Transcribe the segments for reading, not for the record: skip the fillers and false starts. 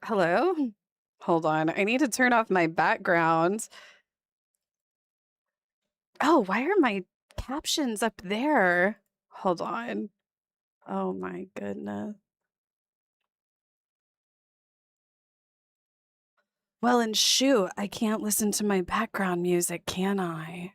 Hello? Hold on. I need to turn off my background. Oh, why are my captions up there? Hold on. Oh my goodness. Well, and shoot, I can't listen to my background music, can I?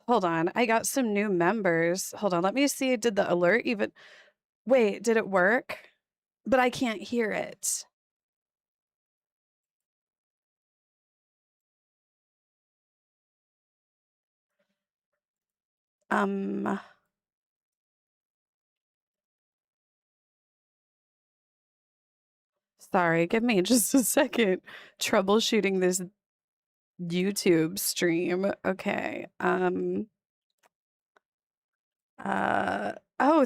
Hold on. I got some new members. Hold on. Let me see. Did the alert even. Wait, did it work? But I can't hear it. Um, Sorry. Give me just a second. Troubleshooting this YouTube stream. Okay. Oh,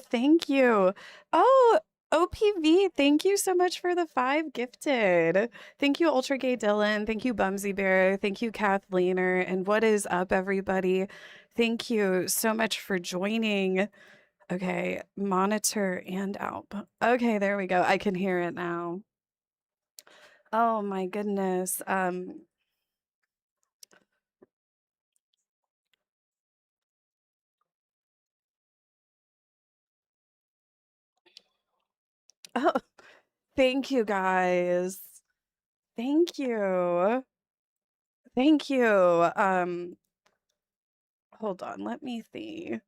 thank you. Oh, OPV, thank you so much for the 5 gifted. Thank you, Ultra Gay Dylan. Thank you, Bumsy Bear. Thank you, Kathleener. And what is up, everybody? Thank you so much for joining. Okay, monitor and output. Okay, there we go. I can hear it now. Oh my goodness. Oh, thank you guys. Thank you. Thank you. Hold on, let me see.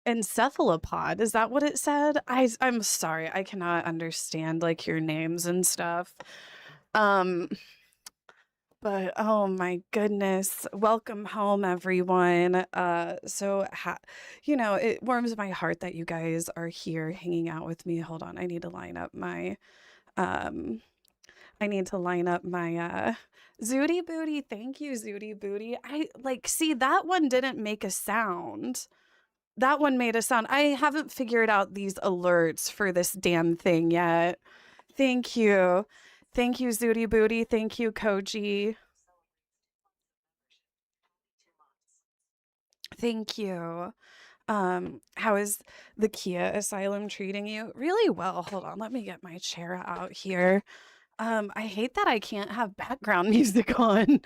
Encephalopod, is that what it said? I'm sorry, I cannot understand like your names and stuff. Um, but oh my goodness, welcome home, everyone. It warms my heart that you guys are here hanging out with me. Hold on, I need to line up my um Zooty Booty. Thank you, Zooty Booty. I like see that one didn't make a sound. That one made a sound. I haven't figured out these alerts for this damn thing yet. Thank you. Thank you, Zooty Booty. Thank you, Koji. Thank you. How is the Kia Asylum treating you? Really well. Hold on, let me get my chair out here. I hate that I can't have background music on.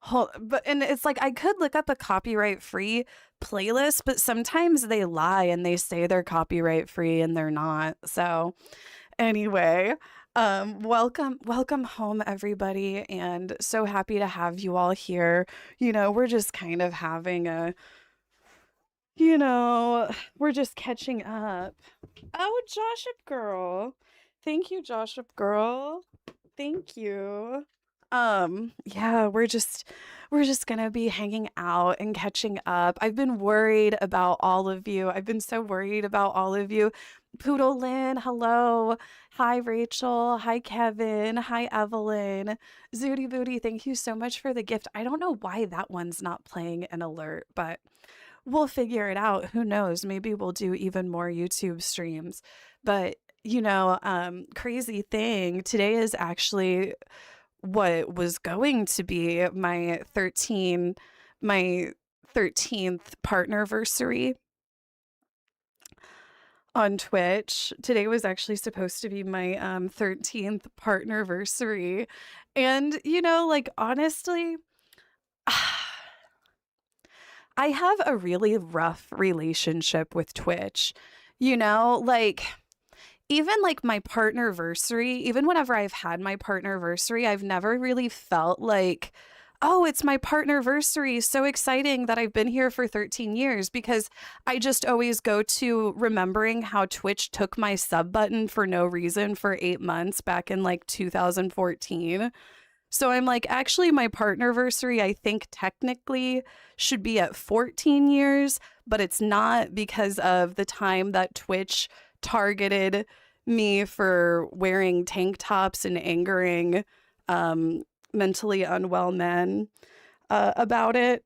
And it's like I could look up a copyright free playlist, but sometimes they lie and they say they're copyright free and they're not. So anyway, welcome home, everybody, and so happy to have you all here. We're just kind of having a, you know, we're just catching up. Oh, Joshua girl. Thank you, Joshua girl. Thank you. Yeah, we're just gonna be hanging out and catching up. I've been worried about all of you. I've been so worried about all of you. Poodle Lynn, hello. Hi, Rachel. Hi, Kevin. Hi, Evelyn. Zooty Booty, thank you so much for the gift. I don't know why that one's not playing an alert, but we'll figure it out. Who knows? Maybe we'll do even more YouTube streams. But crazy thing, today is actually what was going to be my 13th partnerversary on Twitch. Today was actually supposed to be my 13th partnerversary. And like honestly, I have a really rough relationship with Twitch. Like even like my partnerversary, even whenever I've had my partnerversary, I've never really felt like, oh, it's my partnerversary. So exciting that I've been here for 13 years, because I just always go to remembering how Twitch took my sub button for no reason for 8 months back in like 2014. So I'm like, actually, my partnerversary, I think technically should be at 14 years, but it's not because of the time that Twitch targeted me for wearing tank tops and angering mentally unwell men about it.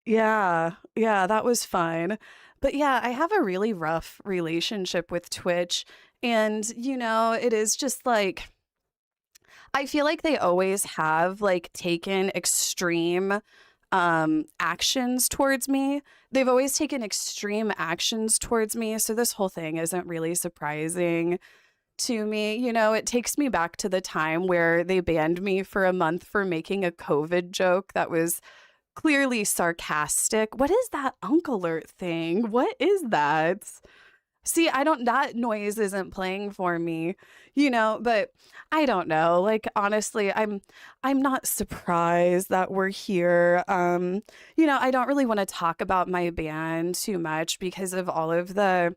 Yeah, that was fun. But yeah, I have a really rough relationship with Twitch. And, it is just like, I feel like they always have like taken extreme actions towards me. They've always taken extreme actions towards me. So this whole thing isn't really surprising to me. You know, it takes me back to the time where they banned me for a month for making a COVID joke that was clearly sarcastic. What is that Unk Alert thing? What is that? See, I don't, that noise isn't playing for me, you know, but I don't know. Like honestly, I'm not surprised that we're here. You know, I don't really want to talk about my band too much because of all of the,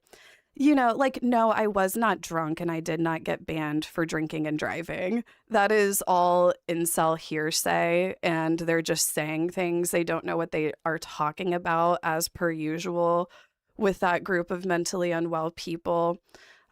you know, like no, I was not drunk and I did not get banned for drinking and driving. That is all incel hearsay and they're just saying things. They don't know what they are talking about as per usual with that group of mentally unwell people.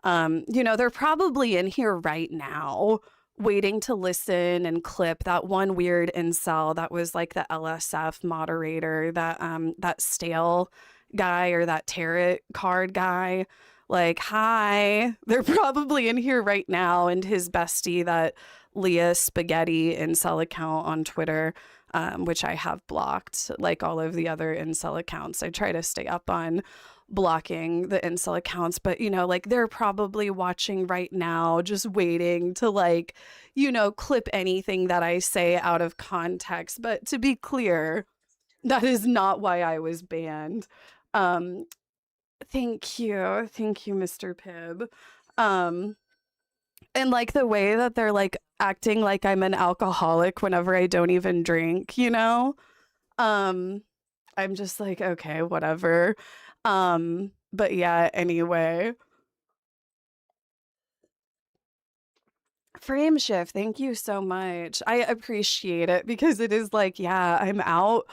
You know, they're probably in here right now waiting to listen and clip that one weird incel that was like the LSF moderator, that stale guy or that tarot card guy. Like, hi. They're probably in here right now, and his bestie, that Leah Spaghetti incel account on Twitter, which I have blocked, like all of the other incel accounts. I try to stay up on blocking the incel accounts, but you know, like they're probably watching right now, just waiting to like, you know, clip anything that I say out of context. But to be clear, that is not why I was banned. Um, thank you, Mr. Pibb. Um, and like the way that they're like acting like I'm an alcoholic whenever I don't even drink, you know? Um, I'm just like, okay, whatever. But yeah, anyway. Frame shift, thank you so much. I appreciate it because it is like, yeah, I'm out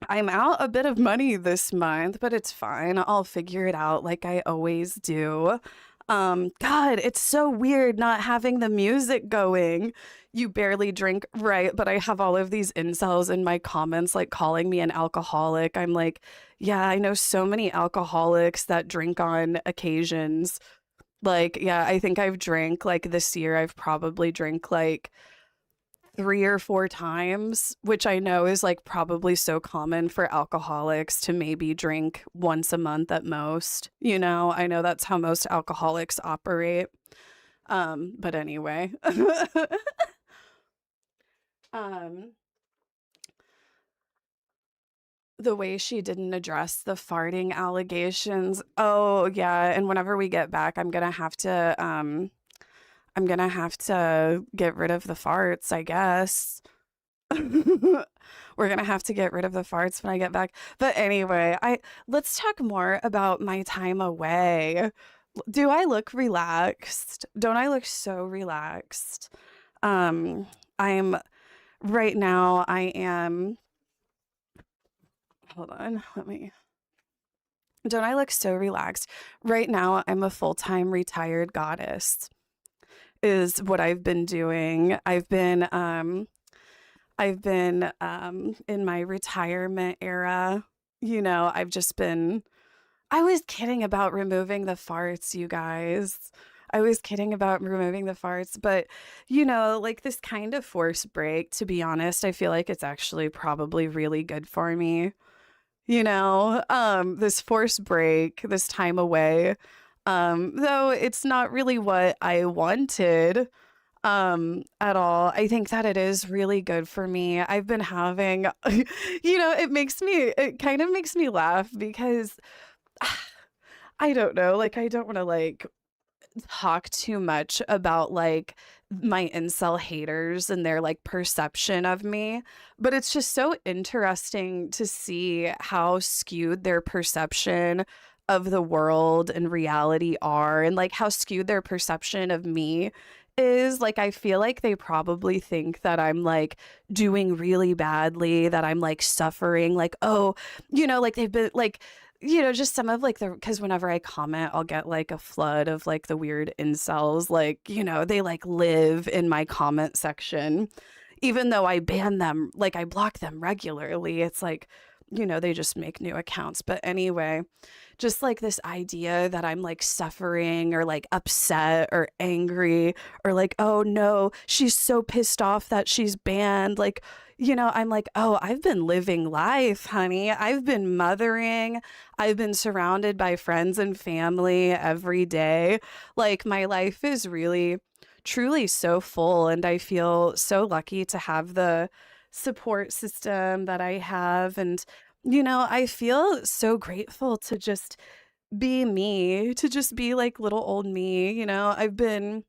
a bit of money this month, but it's fine. I'll figure it out like I always do. God, it's so weird not having the music going. You barely drink, right? But I have all of these incels in my comments like calling me an alcoholic. I'm like, yeah, I know so many alcoholics that drink on occasions. Like, yeah, I think I've drank like this year, I've probably drank like 3 or 4 times, which I know is like probably so common for alcoholics to maybe drink once a month at most. You know, I know that's how most alcoholics operate. But anyway. um, the way she didn't address the farting allegations. Oh, yeah, and whenever we get back, I'm gonna have to get rid of the farts, I guess. We're gonna have to get rid of the farts when I get back. But anyway, I let's talk more about my time away. Do I look relaxed? Don't I look so relaxed? Um, I'm right now I am hold on, let me don't I look so relaxed? Right now I'm a full-time retired goddess is what I've been doing. I've been in my retirement era. You know, I was kidding about removing the farts, you guys. I was kidding about removing the farts, but you know, like this kind of forced break, to be honest, I feel like it's actually probably really good for me. You know, this forced break, this time away, though it's not really what I wanted at all. I think that it is really good for me. I've been having you know, it kind of makes me laugh because I don't know, like I don't want to like talk too much about like my incel haters and their like perception of me, but it's just so interesting to see how skewed their perception of the world and reality are and like how skewed their perception of me is. Like I feel like they probably think that I'm like doing really badly, that I'm like suffering, like oh, you know, like they've been like you know, just some of like the, because whenever I comment, I'll get like a flood of like the weird incels, like, you know, they like live in my comment section, even though I ban them, like I block them regularly. It's like, they just make new accounts. But anyway, just like this idea that I'm like suffering or like upset or angry or like, oh no, she's so pissed off that she's banned. Like, I'm like, oh, I've been living life, honey. I've been mothering. I've been surrounded by friends and family every day. Like, my life is really, truly so full. And I feel so lucky to have the support system that I have. And I feel so grateful to just be me, to just be like little old me. I've been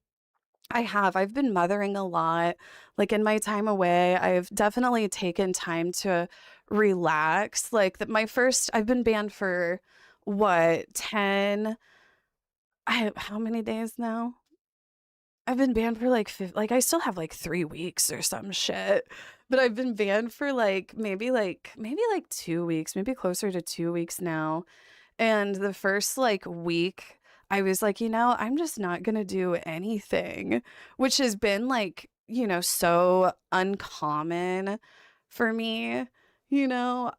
mothering a lot. Like in my time away, I've definitely taken time to relax. Like that my first I've been banned for what, 10 how many days now? I've been banned for like I still have like 3 weeks or some shit. But I've been banned for maybe like 2 weeks, maybe closer to 2 weeks now. And the first like week, I was like, I'm just not gonna do anything, which has been like, so uncommon for me, you know.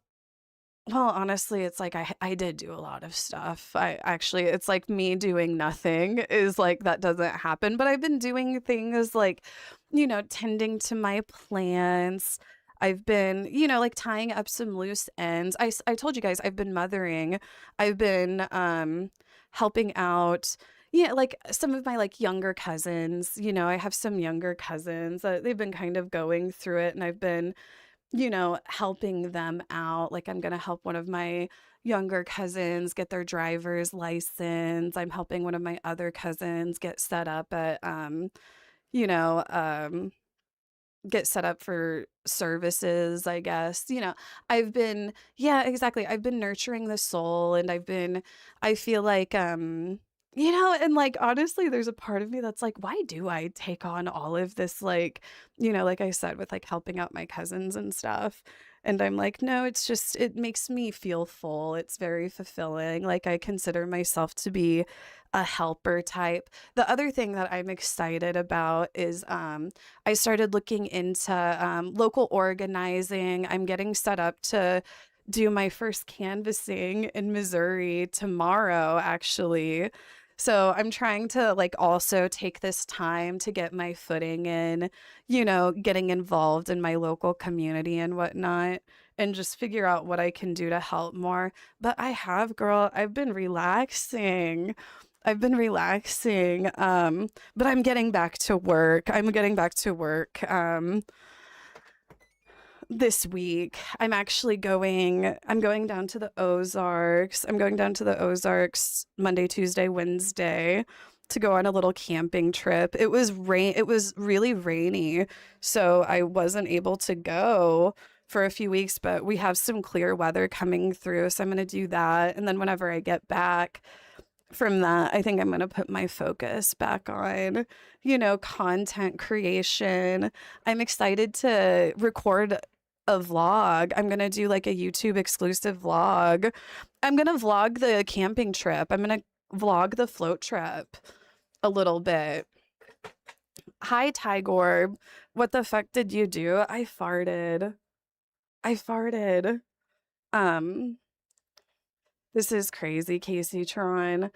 Well, honestly, it's like I did do a lot of stuff. It's like me doing nothing is like that doesn't happen, but I've been doing things like, tending to my plants. I've been, like tying up some loose ends. I told you guys I've been mothering. I've been helping out, like some of my like younger cousins. I have some younger cousins that they've been kind of going through it, and I've been helping them out. Like I'm going to help one of my younger cousins get their driver's license. I'm helping one of my other cousins you know, um, get set up for services, I guess. Yeah, exactly. I've been nurturing the soul and I feel like, and like honestly, there's a part of me that's like, why do I take on all of this? Like, like I said, with like helping out my cousins and stuff. And I'm like, no, it makes me feel full. It's very fulfilling. Like, I consider myself to be a helper type. The other thing that I'm excited about is I started looking into local organizing. I'm getting set up to do my first canvassing in Missouri tomorrow, actually. So I'm trying to like also take this time to get my footing in, getting involved in my local community and whatnot, and just figure out what I can do to help more. But girl, I've been relaxing. But I'm getting back to work. This week. I'm going down to the Ozarks. I'm going down to the Ozarks Monday, Tuesday, Wednesday to go on a little camping trip. It was really rainy, so I wasn't able to go for a few weeks, but we have some clear weather coming through, so I'm going to do that. And then whenever I get back from that, I think I'm going to put my focus back on, content creation. I'm excited to record a vlog. I'm going to do like a YouTube exclusive vlog. I'm going to vlog the camping trip. I'm going to vlog the float trip a little bit. Hi, Tigorb. What the fuck did you do? I farted. I farted. Um, This is crazy, Casey Tron.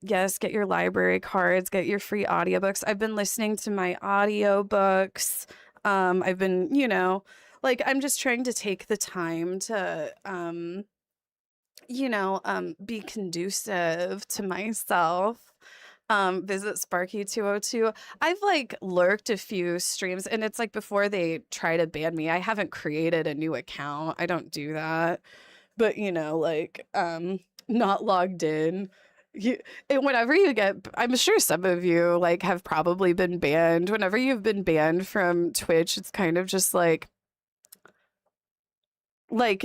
Yes, get your library cards, get your free audiobooks. I've been listening to my audiobooks. I've been, like I'm just trying to take the time to be conducive to myself. Visit Sparky 202. I've like lurked a few streams and it's like before they try to ban me, I haven't created a new account. I don't do that. But not logged in. You and whenever you get I'm sure some of you like have probably been banned. Whenever you've been banned from Twitch, it's kind of just like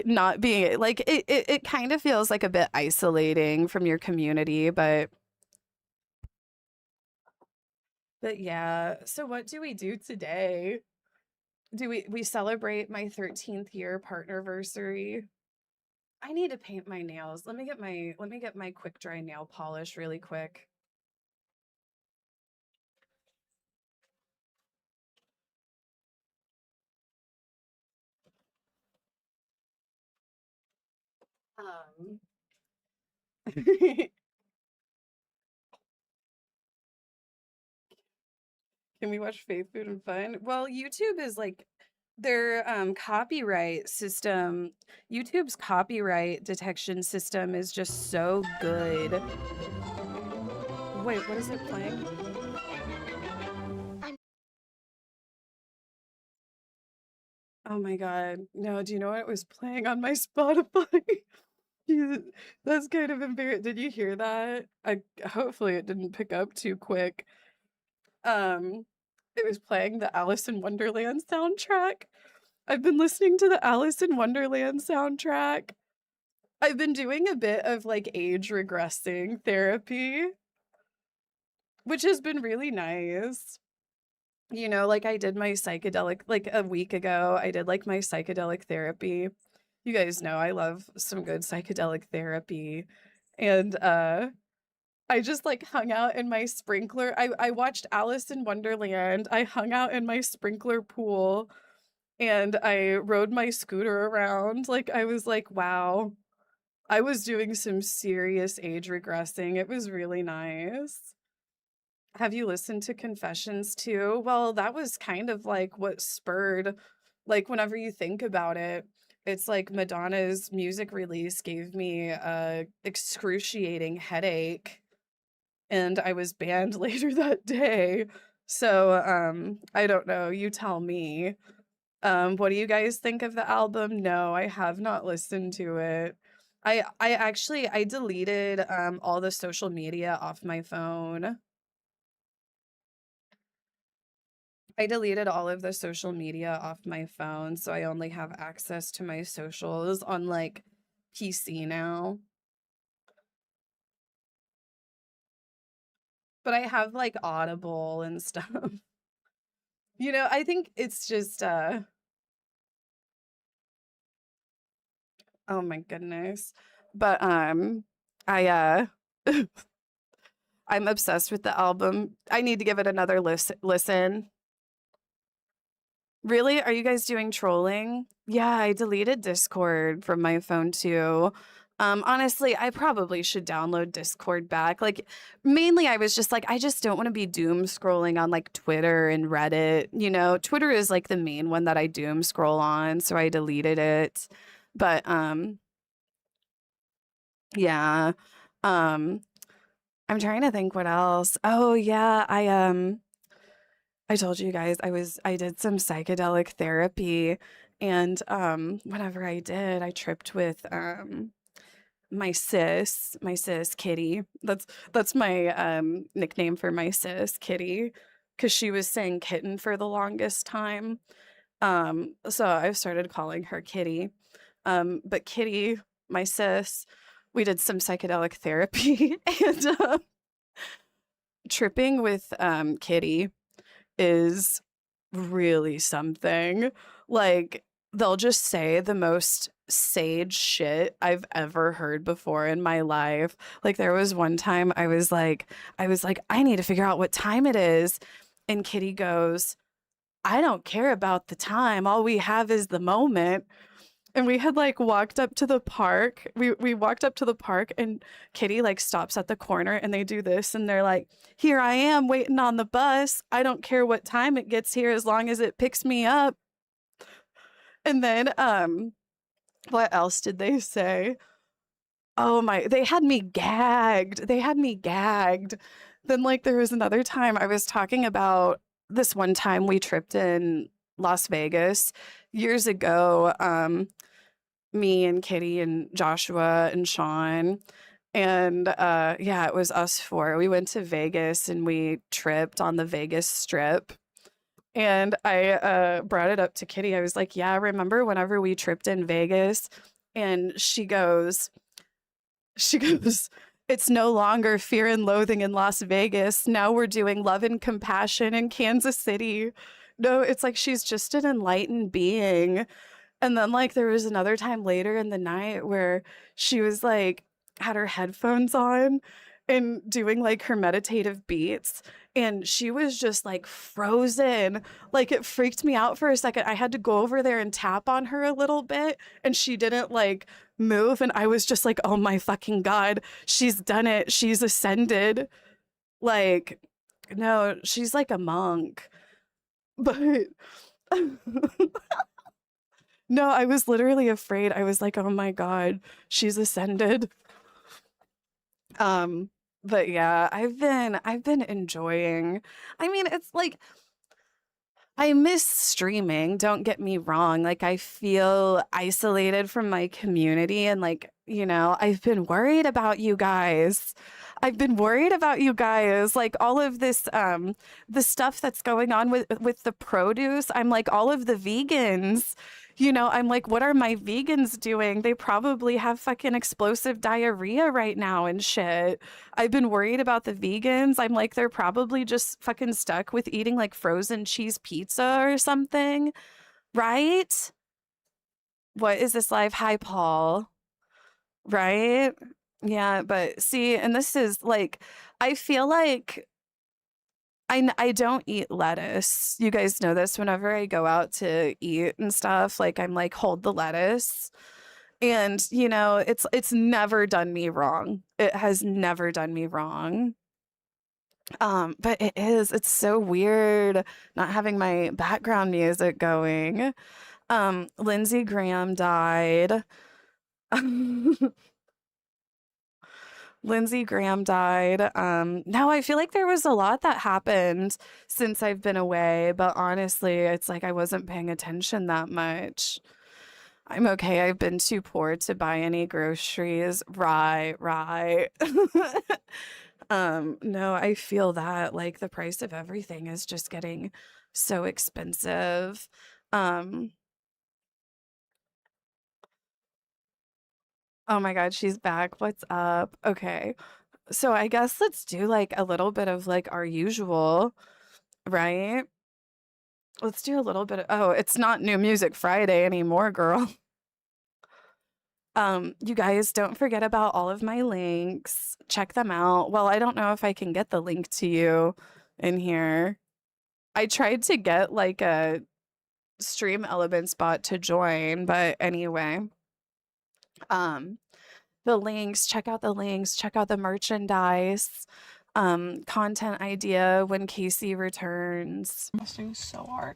not being like it kind of feels like a bit isolating from your community, but yeah. So what do we do today? Do we celebrate my 13th year partnerversary? I need to paint my nails. Let me get my quick dry nail polish really quick. Um, Can we watch Faith, Food, and Fun? Well, YouTube is like their copyright system. YouTube's copyright detection system is just so good. Wait, what is it playing? Oh my God. No, do you know what was playing on my Spotify? That's kind of embarrassing. Did you hear that? Hopefully it didn't pick up too quick. Um, it was playing the Alice in Wonderland soundtrack. I've been listening to the Alice in Wonderland soundtrack. I've been doing a bit of like age regressing therapy, which has been really nice. You know, like I did my psychedelic like a week ago. I did like my psychedelic therapy. You guys know I love some good psychedelic therapy. And I just like hung out in my sprinkler. I watched Alice in Wonderland. I hung out in my sprinkler pool and I rode my scooter around. Like I was like, wow. I was doing some serious age regressing. It was really nice. Have you listened to Confessions too? Well, that was kind of like what spurred, like, whenever you think about it, it's like Madonna's music release gave me a excruciating headache and I was banned later that day. So, I don't know, you tell me. What do you guys think of the album? No, I have not listened to it. I actually I deleted all the social media off my phone. I deleted all of the social media off my phone, so I only have access to my socials on like PC now. But I have like Audible and stuff. You know, I think it's just oh my goodness. But I I'm obsessed with the album. I need to give it another listen. Really? Are you guys doing trolling? Yeah, I deleted Discord from my phone too. Honestly, I probably should download Discord back. Like, mainly I was just like, I just don't want to be doom scrolling on like Twitter and Reddit. You know, Twitter is like the main one that I doom scroll on, so I deleted it. But yeah. Um, I'm trying to think what else. Oh yeah, I told you guys I did some psychedelic therapy and whenever I did, I tripped with my sis Kitty. That's my nickname for my sis Kitty because she was saying kitten for the longest time. So I've started calling her Kitty. But Kitty, my sis, we did some psychedelic therapy and tripping with Kitty is really something. Like, they'll just say the most sage shit I've ever heard before in my life. Like, there was one time I was like, I need to figure out what time it is. And Kitty goes, I don't care about the time. All we have is the moment. And we had like walked up to the park. We walked up to the park and Kitty like stops at the corner and they do this and they're like, "Here I am waiting on the bus. I don't care what time it gets here as long as it picks me up." And then what else did they say? Oh my, they had me gagged. They had me gagged. Then like there was another time I was talking about this one time we tripped in Las Vegas years ago. Me and Kitty and Joshua and Sean. And yeah, it was us four. We went to Vegas and we tripped on the Vegas Strip. And I brought it up to Kitty. I was like, yeah, remember whenever we tripped in Vegas? And she goes, it's no longer fear and loathing in Las Vegas. Now we're doing love and compassion in Kansas City. No, it's like she's just an enlightened being. And then like there was another time later in the night where she was like had her headphones on and doing like her meditative beats. And she was just like frozen. Like it freaked me out for a second. I had to go over there and tap on her a little bit, and she didn't like move. And I was just like, oh my fucking God, she's done it. She's ascended. Like, no, she's like a monk. But no, I was literally afraid. I was like, oh my God, she's ascended. Um, but yeah, I've been enjoying. I mean, it's like I miss streaming, don't get me wrong. Like I feel isolated from my community and like, I've been worried about you guys. I've been worried about you guys. Like all of this the stuff that's going on with the produce. I'm like all of the vegans. I'm like what are my vegans doing? They probably have fucking explosive diarrhea right now and shit. I've been worried about the vegans. I'm like, they're probably just fucking stuck with eating like frozen cheese pizza or something, right? What is this live? Hi, Paul. Right? Yeah, but see, and this is like, I feel like I don't eat lettuce. You guys know this. Whenever I go out to eat and stuff, like I'm like, hold the lettuce. And it's never done me wrong. It has never done me wrong. But it's so weird not having my background music going. Lindsey Graham died. Lindsey Graham died. Now I feel like there was a lot that happened since I've been away, but honestly, it's like I wasn't paying attention that much. I'm okay. I've been too poor to buy any groceries. Right, right. No, I feel that like the price of everything is just getting so expensive. Um, oh my God, she's back. What's up? Okay. So I guess let's do like a little bit of like our usual, right? Let's do a little bit of, oh, it's not New Music Friday anymore, girl. You guys don't forget about all of my links. Check them out. Well, I don't know if I can get the link to you in here. I tried to get like a Stream Elements bot to join, but anyway. Um, the links, check out the links, check out the merchandise, content idea when Casey returns. Frosting so hard.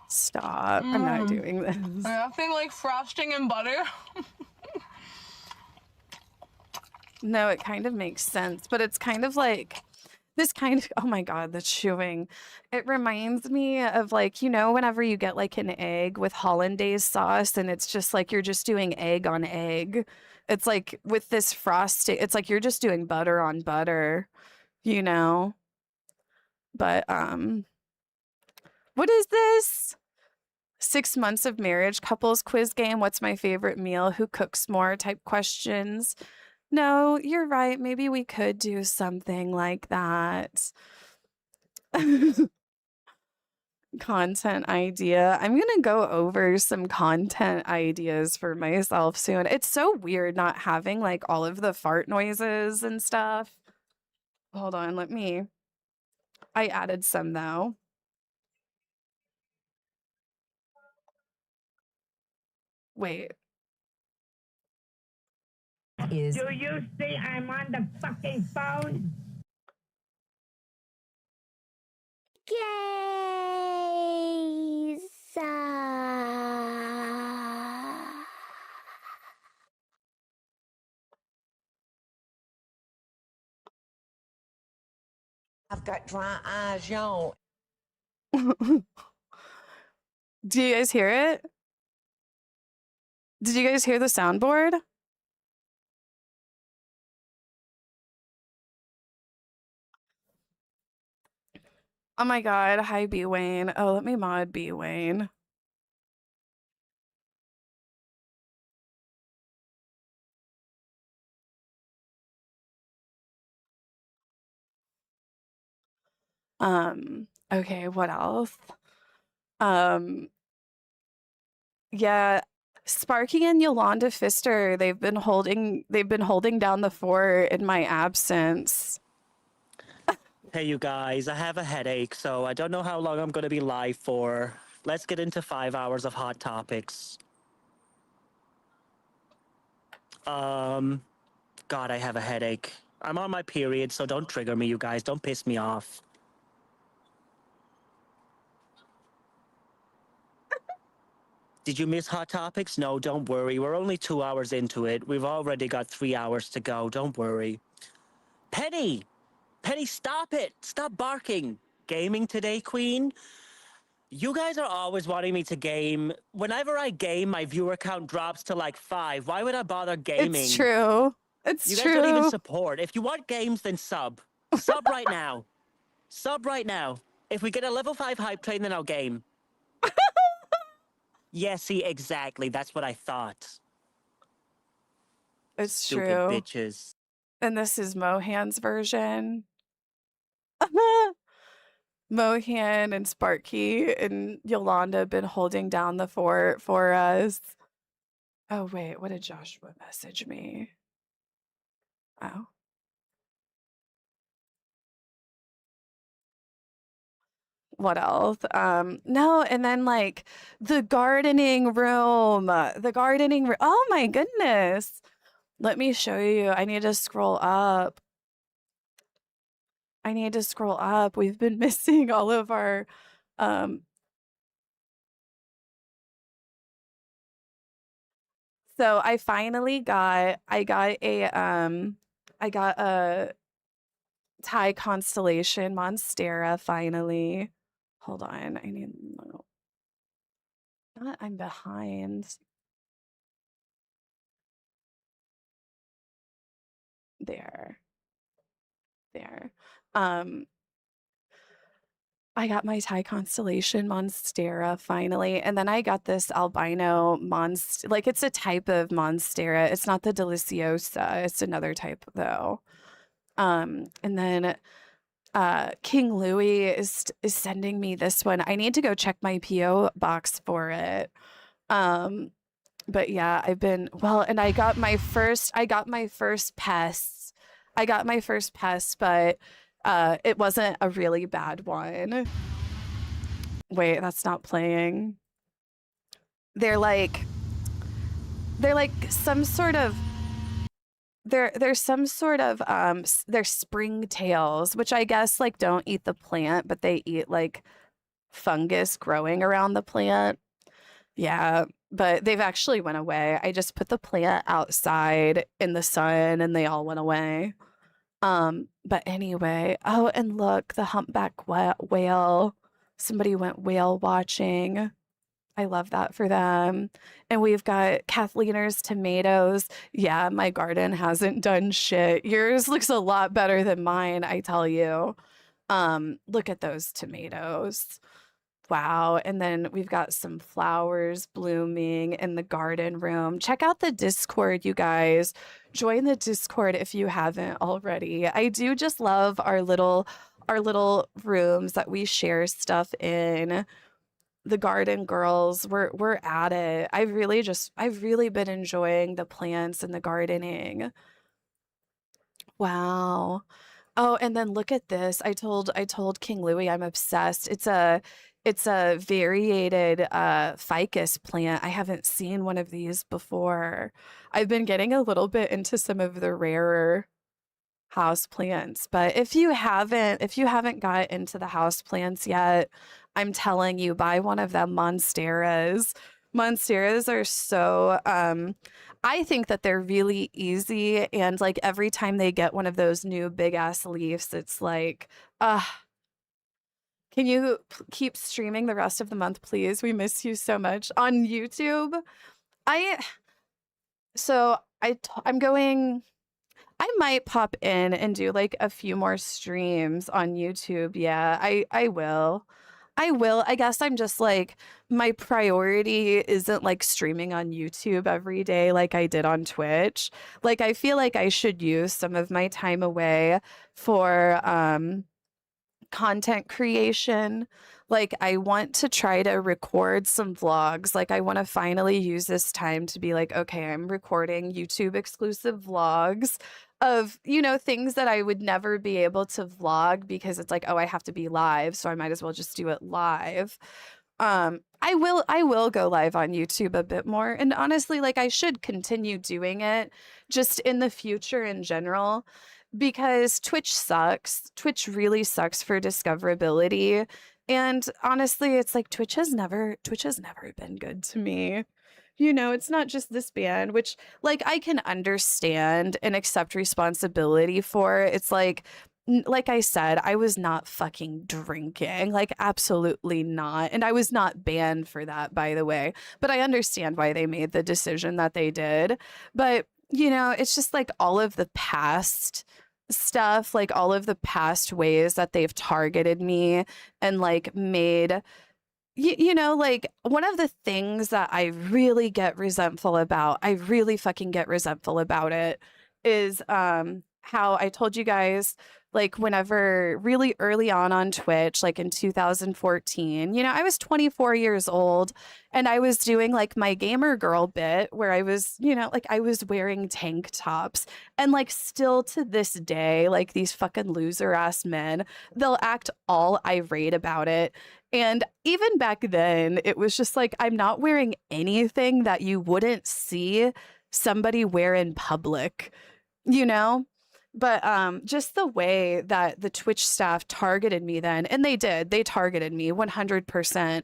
Stop. I'm not doing this. Nothing like frosting and butter. No, it kind of makes sense, but it's kind of like this kind of, oh my God, the chewing. It reminds me of like, whenever you get like an egg with hollandaise sauce and it's just like you're just doing egg on egg. It's like with this frosting, it's like you're just doing butter on butter, you know? But what is this? 6 months of marriage couples quiz game. What's my favorite meal? Who cooks more? Type questions. No, you're right. Maybe we could do something like that. Content idea. I'm gonna go over some content ideas for myself soon. It's so weird not having like all of the fart noises and stuff. Hold on, I added some though. Wait. Do you see I'm on the fucking phone? Gays. I've got dry eyes, y'all. Do you guys hear it? Did you guys hear the soundboard? Oh my God. Hi, B Wayne. Oh, let me mod B Wayne. Okay, what else? Um, yeah, Sparky and Yolanda Pfister, they've been holding down the fort in my absence. Hey, you guys, I have a headache, so I don't know how long I'm going to be live for. Let's get into 5 hours of hot topics. God, I have a headache. I'm on my period, so don't trigger me, you guys. Don't piss me off. Did you miss hot topics? No, don't worry. We're only 2 hours into it. We've already got 3 hours to go. Don't worry. Penny! Penny, stop it! Stop barking! Gaming today, Queen? You guys are always wanting me to game. Whenever I game, my viewer count drops to like 5. Why would I bother gaming? It's true. It's You guys don't even true. support. If you want games, then sub. Sub right now. Sub right now. If we get a level 5 hype train, then I'll game. Yeah, see, exactly. That's what I thought. It's Stupid true. bitches. And this is Mohan's version. Mohan and Sparky and Yolanda have been holding down the fort for us. Oh, wait, what did Joshua message me? Oh. What else? No, and then like the gardening room. Oh my goodness. Let me show you. I need to scroll up. We've been missing all of our so I finally got I got a Thai constellation Monstera finally. Hold on. I need no. Not I'm behind. There. I got my Thai constellation Monstera finally, and then I got this albino like it's a type of Monstera. It's not the Deliciosa. It's another type though. And then King Louis is sending me this one. I need to go check my PO box for it. But yeah, and I got my first pest. But it wasn't a really bad one. Wait, that's not playing. They're like some sort of they're some sort of they're springtails, which I guess like don't eat the plant, but they eat like fungus growing around the plant. Yeah, but they've actually went away. I just put the plant outside in the sun and they all went away. But anyway, oh, and look, the humpback whale. Somebody went whale watching. I love that for them. And we've got Kathleener's tomatoes. Yeah, my garden hasn't done shit. Yours looks a lot better than mine, I tell you. Look at those tomatoes. Wow. And then we've got some flowers blooming in the garden room. Check out the Discord, you guys. Join the Discord if you haven't already. I do just love our little rooms that we share stuff in. The garden girls, we're at it. I've really been enjoying the plants and the gardening. Wow. Oh, and then look at this. I told King Louis I'm obsessed. It's a variated ficus plant. I haven't seen one of these before. I've been getting a little bit into some of the rarer house plants, but if you haven't got into the house plants yet, I'm telling you, buy one of them Monsteras. Monsteras are so I think that they're really easy, and like every time they get one of those new big ass leaves, it's like can you keep streaming the rest of the month, please? We miss you so much on YouTube. I'm going. I might pop in and do like a few more streams on YouTube. Yeah, I will. I guess I'm just like, my priority isn't like streaming on YouTube every day like I did on Twitch. Like, I feel like I should use some of my time away for content creation. Like, I want to try to record some vlogs. Like, I want to finally use this time to be like, okay, I'm recording YouTube exclusive vlogs of, things that I would never be able to vlog because it's like, oh, I have to be live, so I might as well just do it live. I will go live on YouTube a bit more. And honestly, like, I should continue doing it just in the future in general, because Twitch sucks. Twitch really sucks for discoverability. And honestly, it's like Twitch has never been good to me. It's not just this band, which, like, I can understand and accept responsibility for. It's like I said, I was not fucking drinking, like, absolutely not. And I was not banned for that, by the way. But I understand why they made the decision that they did. But, it's just like all of the past stuff, like all of the past ways that they've targeted me and like made like, one of the things that I really get resentful about, I really fucking get resentful about it, is how I told you guys, like, whenever really early on Twitch, like in 2014, I was 24 years old and I was doing like my gamer girl bit where I was, like, I was wearing tank tops, and like still to this day, like, these fucking loser ass men, they'll act all irate about it. And even back then, it was just like, I'm not wearing anything that you wouldn't see somebody wear in public, you know? But just the way that the Twitch staff targeted me then, and they targeted me 100%.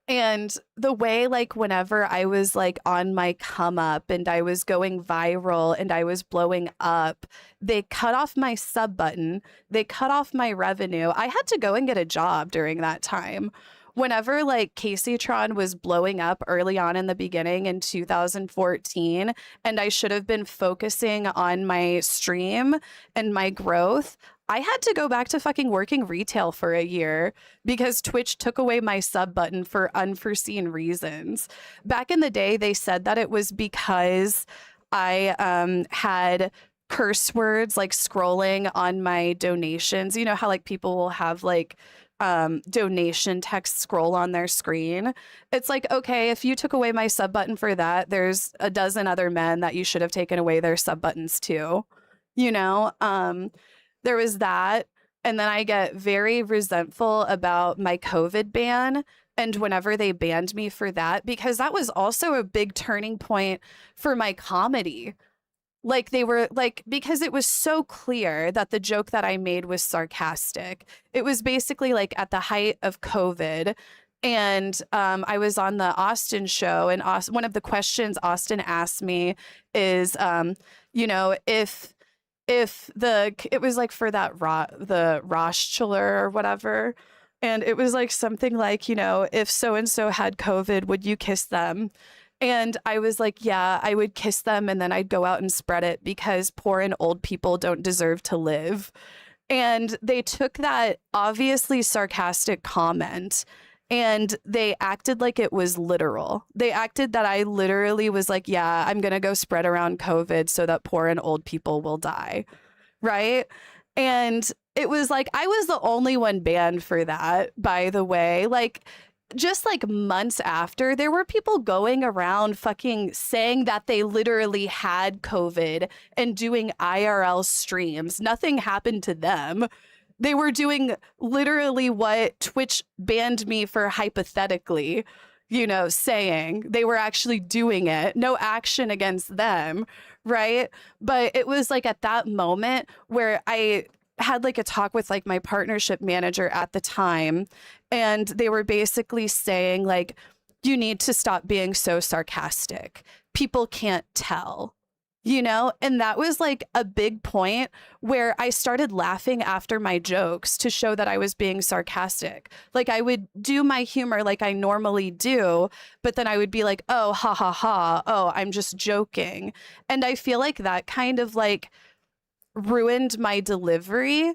And the way, like, whenever I was like on my come up and I was going viral and I was blowing up, they cut off my sub button, they cut off my revenue. I had to go and get a job during that time. Whenever like Caseytron was blowing up early on in the beginning in 2014, and I should have been focusing on my stream and my growth, I had to go back to fucking working retail for a year because Twitch took away my sub button for unforeseen reasons. Back in the day, they said that it was because I had curse words like scrolling on my donations. You know how like people will have like donation text scroll on their screen. It's like, okay, if you took away my sub button for that, there's a dozen other men that you should have taken away their sub buttons too. There was that. And then I get very resentful about my COVID ban. And whenever they banned me for that, because that was also a big turning point for my comedy. Like, they were like, because it was so clear that the joke that I made was sarcastic. It was basically like at the height of COVID. And I was on the Austin show, and one of the questions Austin asked me is, if it was like for that the Rothschiller or whatever. And it was like something like, if so-and-so had COVID, would you kiss them? And I was like, yeah, I would kiss them, and then I'd go out and spread it because poor and old people don't deserve to live. And they took that obviously sarcastic comment and they acted like it was literal. They acted that I literally was like, yeah, I'm going to go spread around COVID so that poor and old people will die. Right? And it was like, I was the only one banned for that, by the way. Like, just like months after, there were people going around fucking saying that they literally had COVID and doing IRL streams. Nothing happened to them. They were doing literally what Twitch banned me for hypothetically, saying. They were actually doing it. No action against them, right? But it was like at that moment where I had like a talk with like my partnership manager at the time, and they were basically saying like, you need to stop being so sarcastic. People can't tell, and that was like a big point where I started laughing after my jokes to show that I was being sarcastic. Like, I would do my humor like I normally do, but then I would be like, oh, ha ha ha, oh, I'm just joking. And I feel like that kind of like ruined my delivery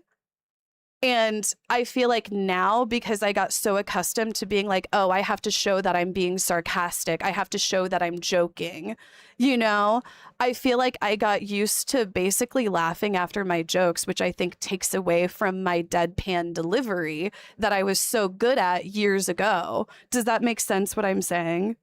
And I feel like now, because I got so accustomed to being like, oh, I have to show that I'm being sarcastic. I have to show that I'm joking. You know, I feel like I got used to basically laughing after my jokes, which I think takes away from my deadpan delivery that I was so good at years ago. Does that make sense what I'm saying?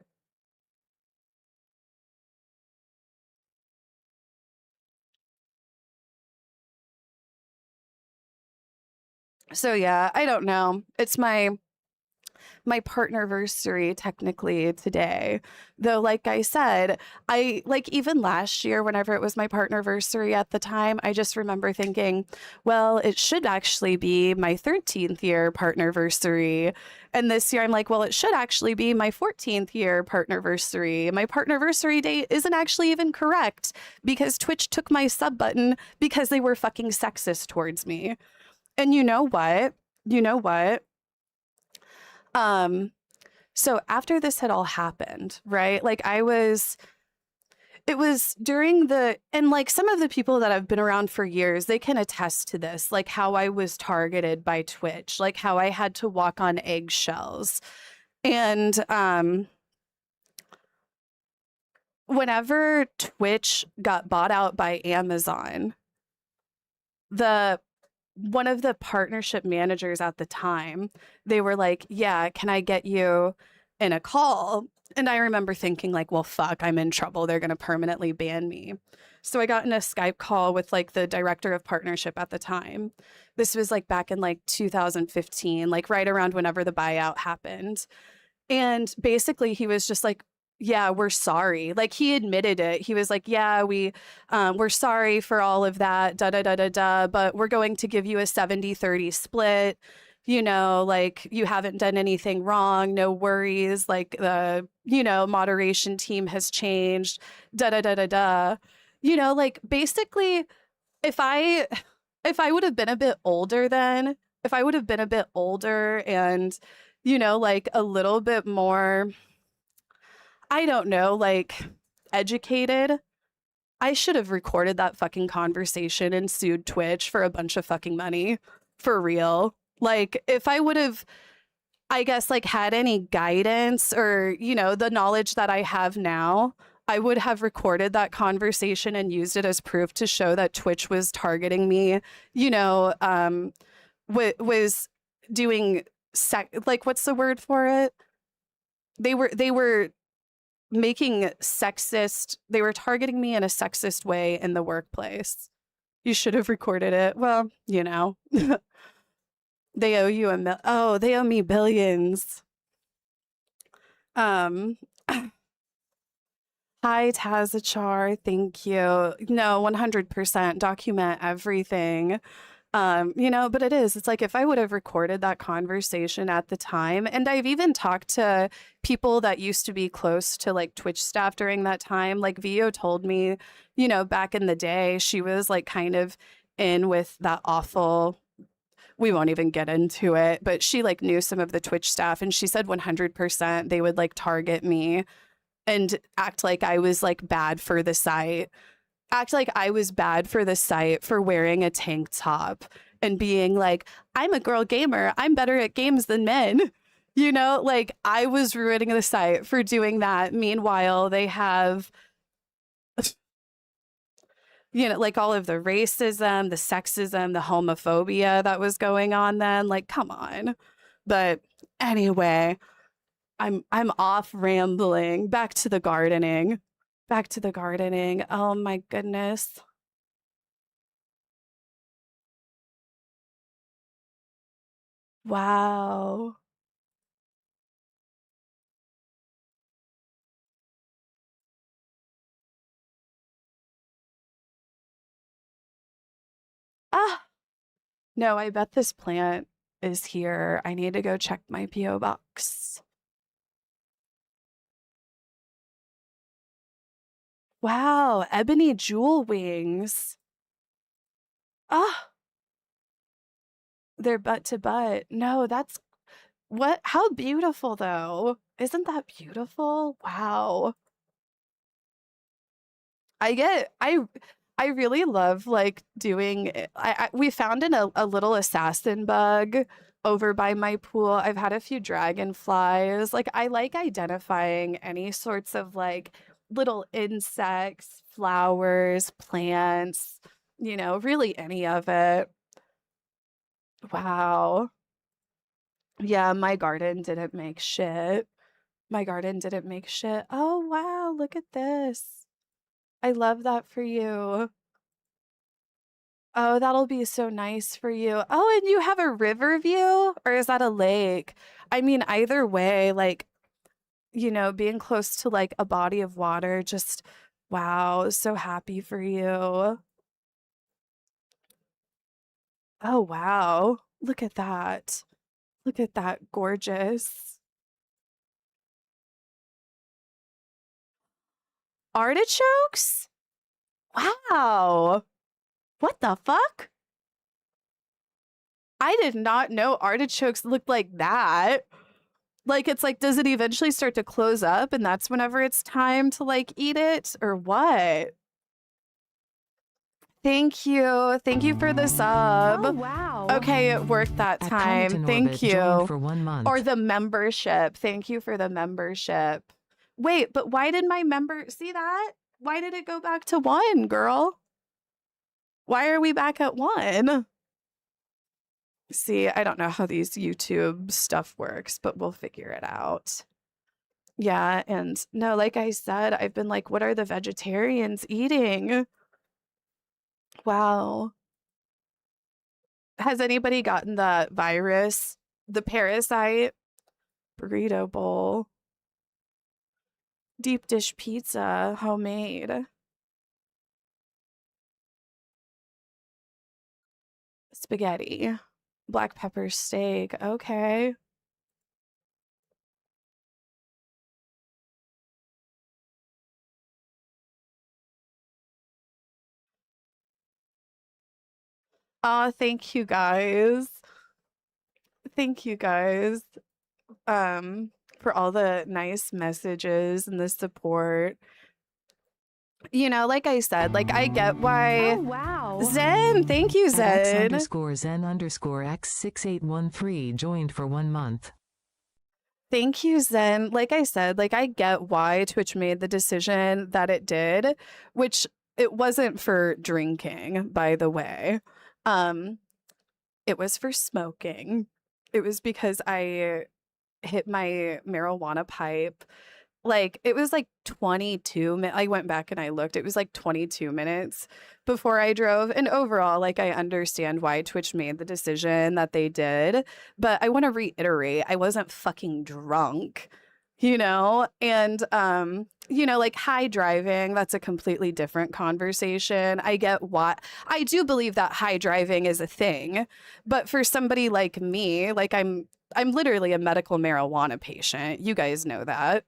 So yeah, I don't know. It's my partnerversary technically today. Though, like I said, I like even last year, whenever it was my partnerversary at the time, I just remember thinking, well, it should actually be my 13th year partnerversary. And this year I'm like, well, it should actually be my 14th year partnerversary. My partnerversary date isn't actually even correct because Twitch took my sub button because they were fucking sexist towards me. And you know what? You know what? Um, so after this had all happened, right? Like it was during and like some of the people that have been around for years, they can attest to this, like how I was targeted by Twitch, like how I had to walk on eggshells. And whenever Twitch got bought out by Amazon, the one of the partnership managers at the time, they were like, yeah, can I get you in a call? And I remember thinking like, well, fuck, I'm in trouble. They're going to permanently ban me. So I got in a Skype call with like the director of partnership at the time. This was like back in like 2015, like right around whenever the buyout happened. And basically he was just like, yeah, we're sorry. Like he admitted it. He was like, yeah, we're sorry for all of that, da da da da da, but we're going to give you a 70-30 split. You know, like you haven't done anything wrong, no worries. Like the, moderation team has changed, da da da da da. You know, like basically if I if I would have been a bit older then, if I would have been a bit older and, like a little bit more, I don't know, like educated, I should have recorded that fucking conversation and sued Twitch for a bunch of fucking money. For real. Like, if I would have, I guess, like, had any guidance or, the knowledge that I have now, I would have recorded that conversation and used it as proof to show that Twitch was targeting me, was doing like, what's the word for it? They were they were targeting me in a sexist way in the workplace. You should have recorded it. Well, they owe you they owe me billions. Um, Hi, Tazachar. Thank you. No, 100% document everything. But it's like if I would have recorded that conversation at the time, and I've even talked to people that used to be close to like Twitch staff during that time, like Vio told me, back in the day, she was like kind of in with that awful, we won't even get into it, but she like knew some of the Twitch staff and she said 100% they would like target me and act like I was like bad for the site. Act like I was bad for the site for wearing a tank top and being like, I'm a girl gamer. I'm better at games than men. Like I was ruining the site for doing that. Meanwhile, they have, like all of the racism, the sexism, the homophobia that was going on then. Like, come on. But anyway, I'm off rambling. Back to the gardening. Back to the gardening. Oh my goodness. Wow. Ah, no, I bet this plant is here. I need to go check my PO box. Wow, ebony jewel wings. Ah, they're butt to butt. No, that's what? How beautiful though. Isn't that beautiful? Wow. I get I really love like doing we found a little assassin bug over by my pool. I've had a few dragonflies. Like I like identifying any sorts of like little insects, flowers, plants, really any of it. Wow. Yeah, my garden didn't make shit. My garden didn't make shit. Oh, wow, look at this. I love that for you. Oh, that'll be so nice for you. Oh, and you have a river view? Or is that a lake? I mean, either way, like, being close to like a body of water, just wow, so happy for you. Oh, wow. Look at that. Look at that. Gorgeous. Artichokes? Wow. What the fuck? I did not know artichokes looked like that. Like, it's like, does it eventually start to close up and that's whenever it's time to like eat it or what? Thank you. Thank you for the sub. Oh, wow. Okay, it worked that At time. Cometon Thank Orbit, you. joined for 1 month. Or the membership. Thank you for the membership. Wait, but why did my member see that? Why did it go back to 1, girl? Why are we back at 1? See, I don't know how these YouTube stuff works, but we'll figure it out. Yeah, and no, like I said, I've been like, what are the vegetarians eating? Wow. Has anybody gotten the virus, the parasite? Burrito bowl. Deep dish pizza, homemade. Spaghetti. Black pepper steak. Okay. Oh, thank you guys. Thank you guys. For all the nice messages and the support. Like I said, like I get why. Oh, wow. Zen, thank you, At Zen. X_Zen_X6813 joined for 1 month. Thank you, Zen. Like I said, like I get why Twitch made the decision that it did, which it wasn't for drinking, by the way. It was for smoking. It was because I hit my marijuana pipe. Like it was like 22 minutes. I went back and I looked. It was like 22 minutes before I drove. And overall, like I understand why Twitch made the decision that they did. But I want to reiterate, I wasn't fucking drunk, And like high driving, that's a completely different conversation. I get why. I do believe that high driving is a thing, but for somebody like me, like I'm literally a medical marijuana patient. You guys know that.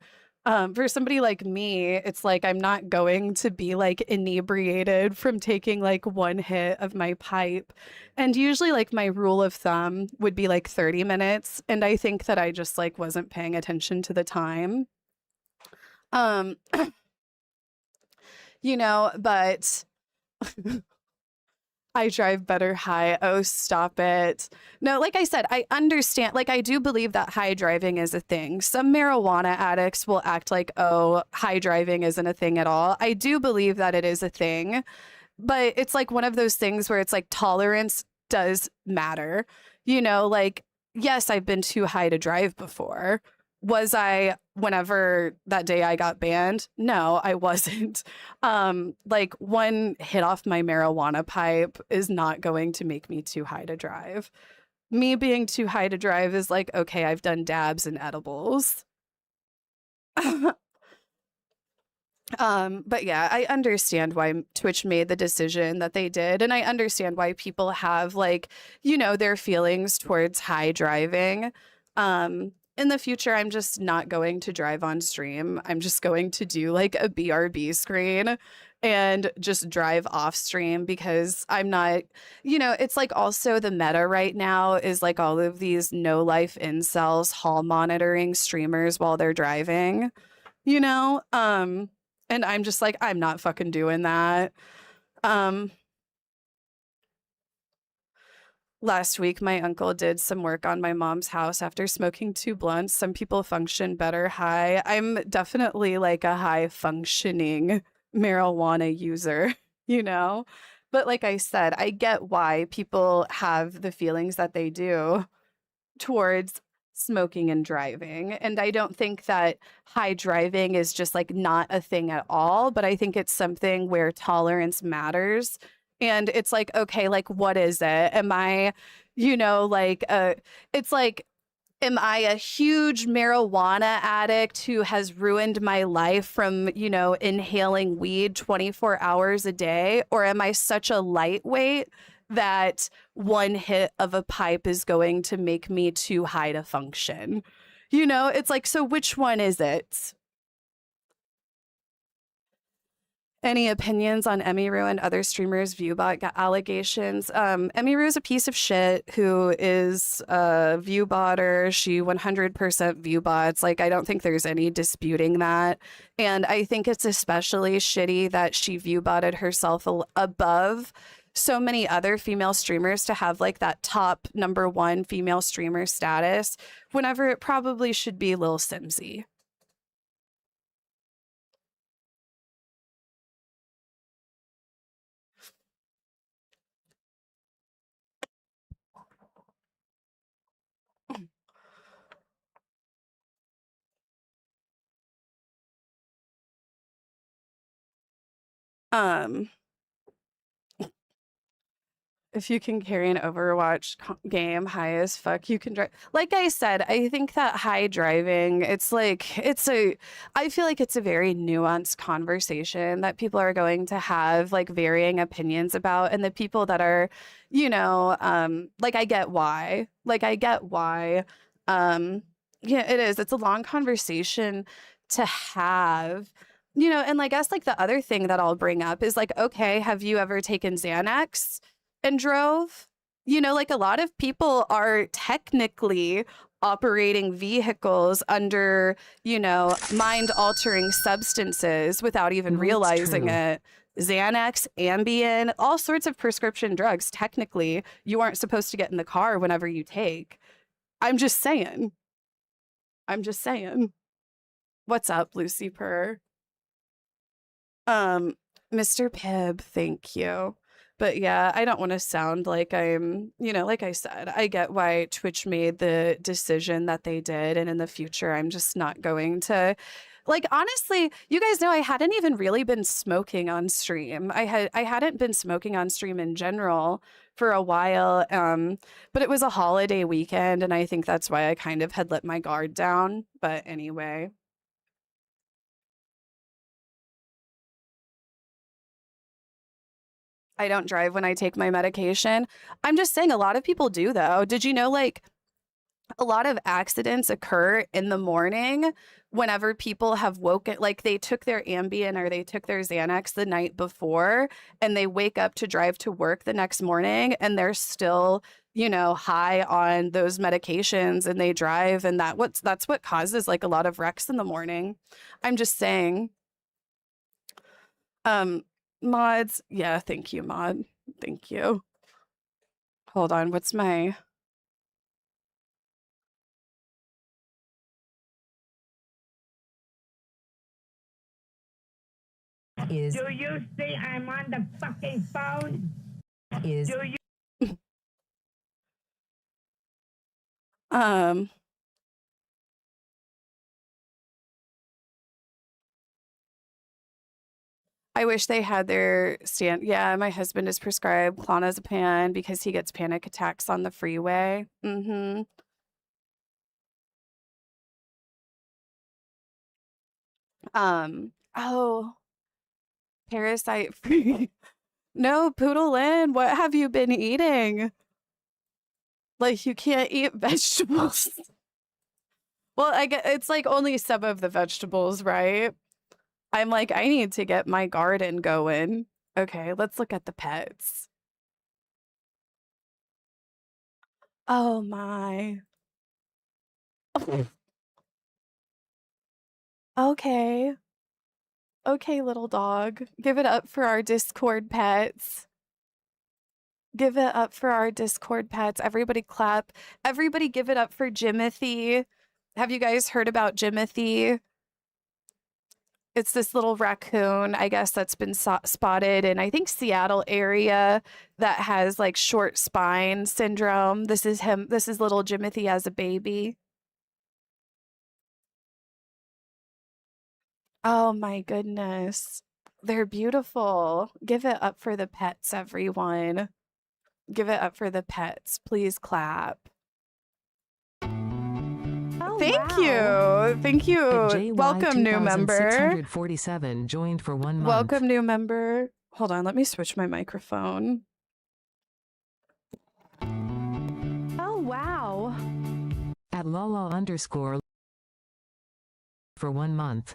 For somebody like me, it's like I'm not going to be like inebriated from taking like 1 hit of my pipe. And usually like my rule of thumb would be like 30 minutes. And I think that I just like wasn't paying attention to the time. But I drive better high. Oh, stop it. No, like I said, I understand. Like, I do believe that high driving is a thing. Some marijuana addicts will act like, oh, high driving isn't a thing at all. I do believe that it is a thing, but it's like one of those things where it's like tolerance does matter. Like, yes, I've been too high to drive before. Was I whenever that day I got banned? No, I wasn't. Like 1 hit off my marijuana pipe is not going to make me too high to drive. Me being too high to drive is like, okay, I've done dabs and edibles. But yeah, I understand why Twitch made the decision that they did. And I understand why people have like, their feelings towards high driving. In the future, I'm just not going to drive on stream. I'm just going to do like a BRB screen and just drive off stream because I'm not, it's like also the meta right now is like all of these no life incels hall monitoring streamers while they're driving, and I'm just like, I'm not fucking doing that. Um, Last week, my uncle did some work on my mom's house after smoking 2 blunts. Some people function better high. I'm definitely like a high functioning marijuana user, you know? But like I said, I get why people have the feelings that they do towards smoking and driving. And I don't think that high driving is just like not a thing at all, but I think it's something where tolerance matters. And it's like, okay, like, what is it? Am I, it's like, am I a huge marijuana addict who has ruined my life from, inhaling weed 24 hours a day? Or am I such a lightweight that one hit of a pipe is going to make me too high to function? It's like, so which one is it? Any opinions on Emiru and other streamers' ViewBot allegations? Emiru is a piece of shit who is a ViewBotter. She 100% ViewBots. Like, I don't think there's any disputing that. And I think it's especially shitty that she ViewBotted herself above so many other female streamers to have like that top #1 female streamer status whenever it probably should be Lil Simsy. Um, If you can carry an Overwatch game high as fuck, you can drive. Like I said, I think that high driving, I feel like it's a very nuanced conversation that people are going to have like varying opinions about. And the people that are, like I get why. Yeah, it is. It's a long conversation to have. And I guess like the other thing that I'll bring up is like, okay, have you ever taken Xanax and drove? Like a lot of people are technically operating vehicles under, mind altering substances without even That's realizing true. it. Xanax, Ambien, all sorts of prescription drugs. Technically, you aren't supposed to get in the car whenever you take. I'm just saying. What's up, Lucy Purr? Mr. Pibb, thank you. But yeah, I don't want to sound like I'm, like I said, I get why Twitch made the decision that they did. And in the future, I'm just not going to. Like, honestly, you guys know I hadn't even really been smoking on stream. I hadn't been smoking on stream in general for a while. But it was a holiday weekend, and I think that's why I kind of had let my guard down. But anyway. I don't drive when I take my medication. I'm just saying a lot of people do though. Did you know like a lot of accidents occur in the morning whenever people have woken, like they took their Ambien or they took their Xanax the night before and they wake up to drive to work the next morning and they're still, high on those medications and they drive and that's what causes like a lot of wrecks in the morning. I'm just saying. Mods. Yeah, thank you, Mod. Thank you. Hold on, what's my... Is Do you see I'm on the fucking phone? is Do you? Um, I wish they had their stand. Yeah, my husband is prescribed clonazepam because he gets panic attacks on the freeway. Mm-hmm. Oh, parasite free. No, Poodle Lynn, what have you been eating? Like, you can't eat vegetables. Well, I get it's like only some of the vegetables, right? I'm like, I need to get my garden going. Okay, let's look at the pets. Oh my. Okay. Okay, little dog. Give it up for our Discord pets. Give it up for our Discord pets. Everybody clap. Everybody give it up for Jimothy. Have you guys heard about Jimothy? It's this little raccoon, I guess, that's been spotted in, I think, Seattle area that has like short spine syndrome. This is him. This is little Jimothy as a baby. Oh my goodness. They're beautiful. Give it up for the pets, everyone. Give it up for the pets. Please clap. Oh, Thank wow. you. Thank At you. JY Welcome, new member. 2647 joined for 1 month. Welcome, new member. Hold on, let me switch my microphone. Oh, wow. At Lala _ for 1 month.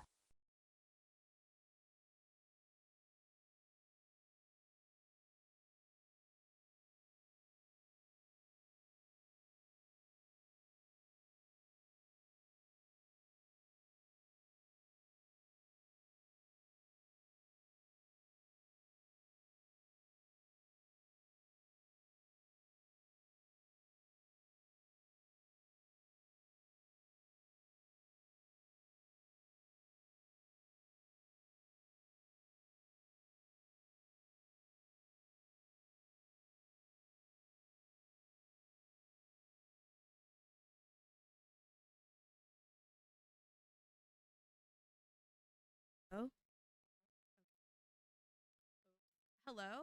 Hello?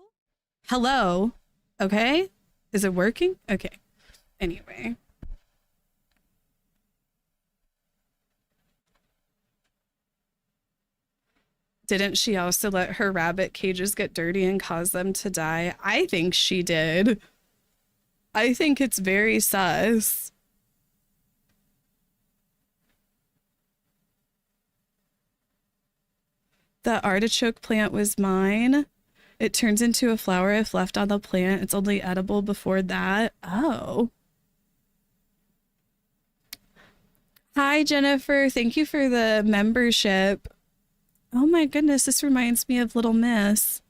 Hello? Okay. Is it working? Okay. Anyway. Didn't she also let her rabbit cages get dirty and cause them to die? I think she did. I think it's very sus. The artichoke plant was mine. It turns into a flower if left on the plant. It's only edible before that. Oh. Hi, Jennifer. Thank you for the membership. Oh my goodness, this reminds me of Little Miss.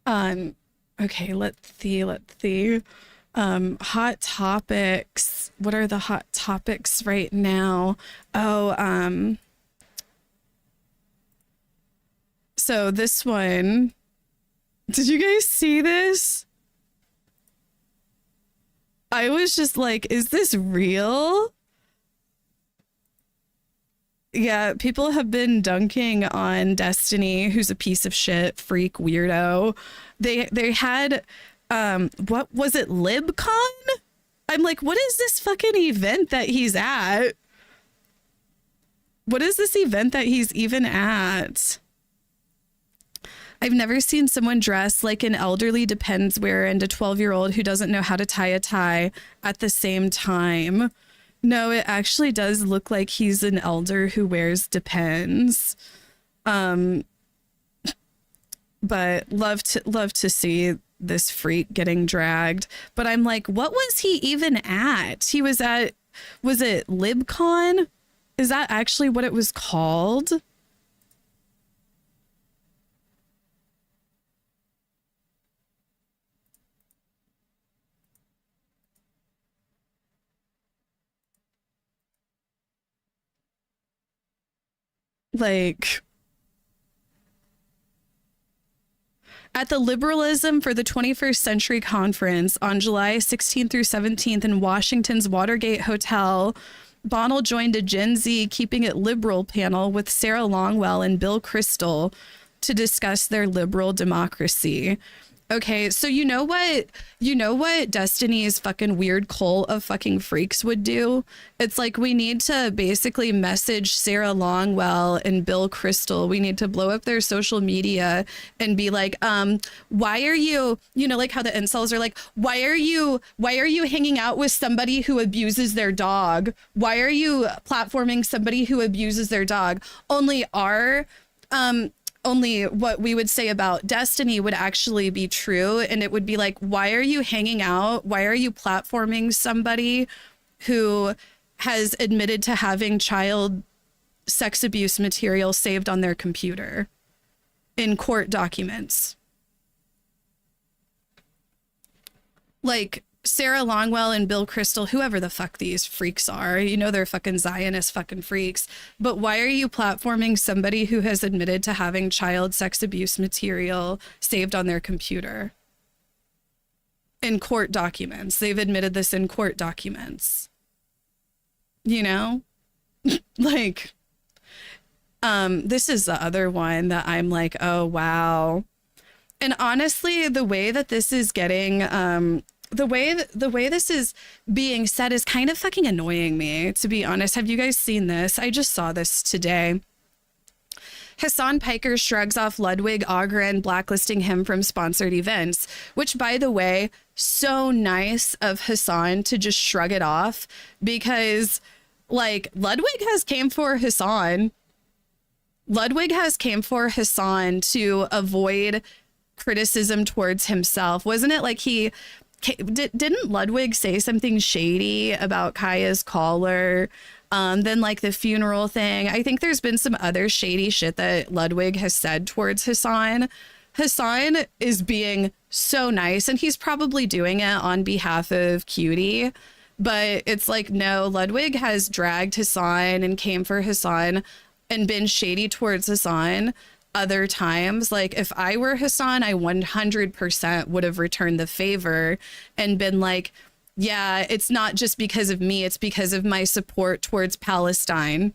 Okay, let's see. Hot topics. What are the hot topics right now? Oh, so this one, did you guys see this? I was just like, is this real? Yeah, people have been dunking on Destiny, who's a piece of shit, freak, weirdo. They had what was it, LibCon? I'm like, what is this fucking event that he's at? What is this event that he's even at? I've never seen someone dress like an elderly Depends wearer and a 12-year-old who doesn't know how to tie a tie at the same time. No, it actually does look like he's an elder who wears Depends. But love to see this freak getting dragged. But I'm like, what was he even at? He was it LibCon? Is that actually what it was called? Like, at the Liberalism for the 21st Century Conference on July 16th through 17th in Washington's Watergate Hotel, Bonnell joined a Gen Z Keeping It Liberal panel with Sarah Longwell and Bill Kristol to discuss their liberal democracy. Okay, so you know what Destiny's fucking weird cult of fucking freaks would do? It's like, we need to basically message Sarah Longwell and Bill Kristol. We need to blow up their social media and be like, why are you, like how the incels are like, why are you hanging out with somebody who abuses their dog? Why are you platforming somebody who abuses their dog? Only what we would say about Destiny would actually be true. And it would be like, why are you hanging out? Why are you platforming somebody who has admitted to having child sex abuse material saved on their computer in court documents. Like Sarah Longwell and Bill Crystal, whoever the fuck these freaks are, you know, they're fucking Zionist fucking freaks. But why are you platforming somebody who has admitted to having child sex abuse material saved on their computer? In court documents. They've admitted this in court documents. You know? Like, this is the other one that I'm like, oh, wow. And honestly, the way that this is getting, the way this is being said is kind of fucking annoying me, to be honest. Have you guys seen this? I just saw this today. Hassan Piker shrugs off Ludwig Ogren blacklisting him from sponsored events, which, by the way, so nice of Hassan to just shrug it off, because like Ludwig has came for Hassan. Ludwig has came for Hassan to avoid criticism towards himself. Wasn't it like didn't Ludwig say something shady about Kaya's caller? Then like the funeral thing. I think there's been some other shady shit that Ludwig has said towards Hassan. Hassan is being so nice, and he's probably doing it on behalf of Cutie. But it's like, no, Ludwig has dragged Hassan and came for Hassan and been shady towards Hassan other times. Like, if I were Hassan, I 100% would have returned the favor and been like, yeah, it's not just because of me, it's because of my support towards Palestine.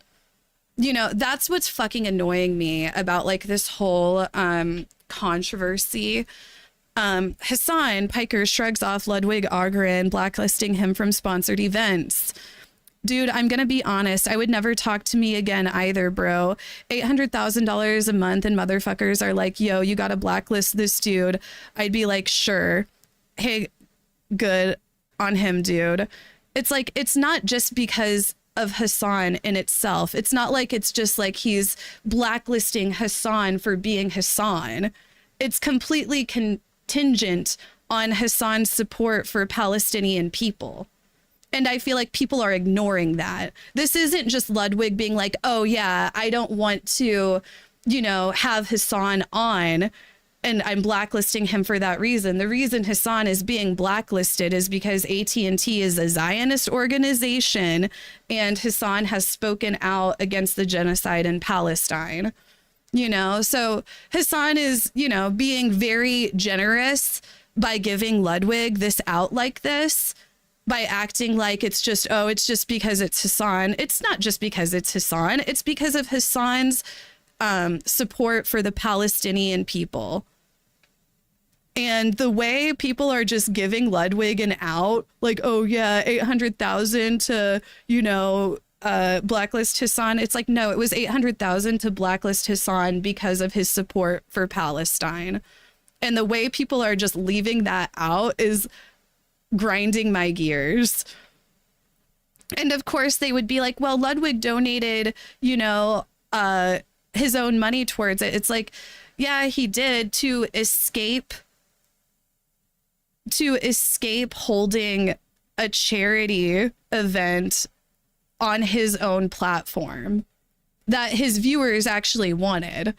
You know, that's what's fucking annoying me about like this whole controversy. Hassan Piker shrugs off Ludwig Ogren, blacklisting him from sponsored events. Dude, I'm going to be honest. I would never talk to me again either, bro. $800,000 a month and motherfuckers are like, yo, you got to blacklist this dude. I'd be like, sure. Hey, good on him, dude. It's like, it's not just because of Hassan in itself. It's not like it's just like he's blacklisting Hassan for being Hassan. It's completely contingent on Hassan's support for Palestinian people. And I feel like people are ignoring that. This isn't just Ludwig being like, oh, yeah, I don't want to, you know, have Hassan on, and I'm blacklisting him for that reason. The reason Hassan is being blacklisted is because AT&T is a Zionist organization, and Hassan has spoken out against the genocide in Palestine. You know, so Hassan is, you know, being very generous by giving Ludwig this out like this, by acting like it's just, oh, it's just because it's Hassan. It's not just because it's Hassan. It's because of Hassan's support for the Palestinian people. And the way people are just giving Ludwig an out, like, oh, yeah, 800,000 to, you know, blacklist Hassan. It's like, no, it was 800,000 to blacklist Hassan because of his support for Palestine. And the way people are just leaving that out is grinding my gears. And of course they would be like, well, Ludwig donated, you know, his own money towards it. It's like, yeah, he did, to escape holding a charity event on his own platform that his viewers actually wanted,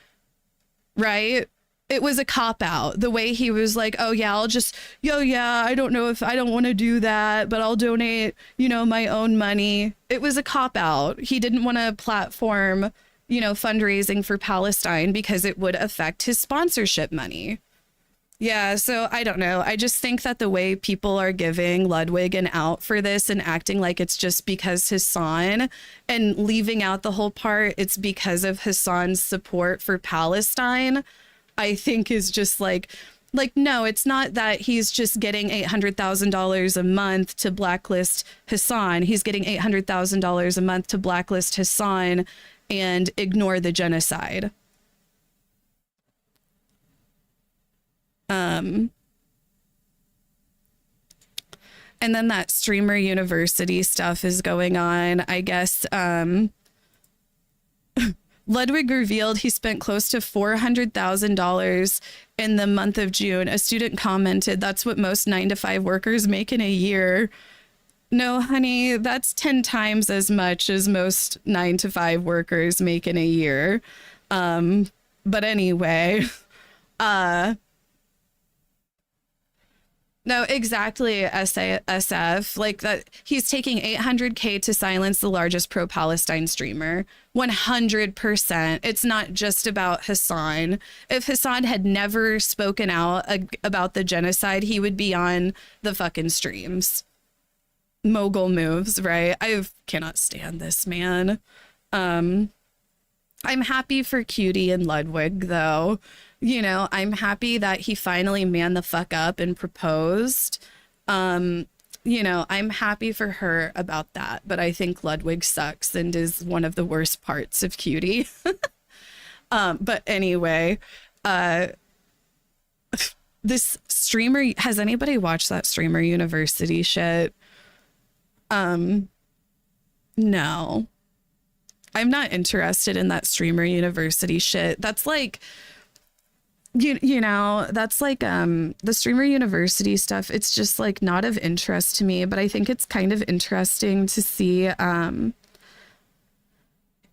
right? It was a cop-out. The way he was like, oh, yeah, I don't know if I don't want to do that, but I'll donate, you know, my own money. It was a cop-out. He didn't want to platform, you know, fundraising for Palestine because it would affect his sponsorship money. Yeah, so I don't know. I just think that the way people are giving Ludwig an out for this and acting like it's just because Hassan, and leaving out the whole part, it's because of Hassan's support for Palestine, I think is just like, no, it's not that he's just getting $800,000 a month to blacklist Hassan. He's getting $800,000 a month to blacklist Hassan and ignore the genocide. And then that streamer university stuff is going on. I guess Ludwig revealed he spent close to $400,000 in the month of June. A student commented, that's what most 9-to-5 workers make in a year. No, honey, that's 10 times as much as most 9 to 5 workers make in a year. But anyway, uh, no, exactly, SF. Like that, he's taking 800K to silence the largest pro-Palestine streamer. 100%. It's not just about Hassan. If Hassan had never spoken out about the genocide, he would be on the fucking streams. Mogul moves, right? I cannot stand this man. I'm happy for Cutie and Ludwig, though. You know, I'm happy that he finally manned the fuck up and proposed. You know, I'm happy for her about that, but I think Ludwig sucks and is one of the worst parts of Cutie. But anyway, this streamer, has anybody watched that Streamer University shit? No. I'm not interested in that Streamer University shit. That's like, you know, that's like the Streamer University stuff. It's just like not of interest to me, but I think it's kind of interesting to see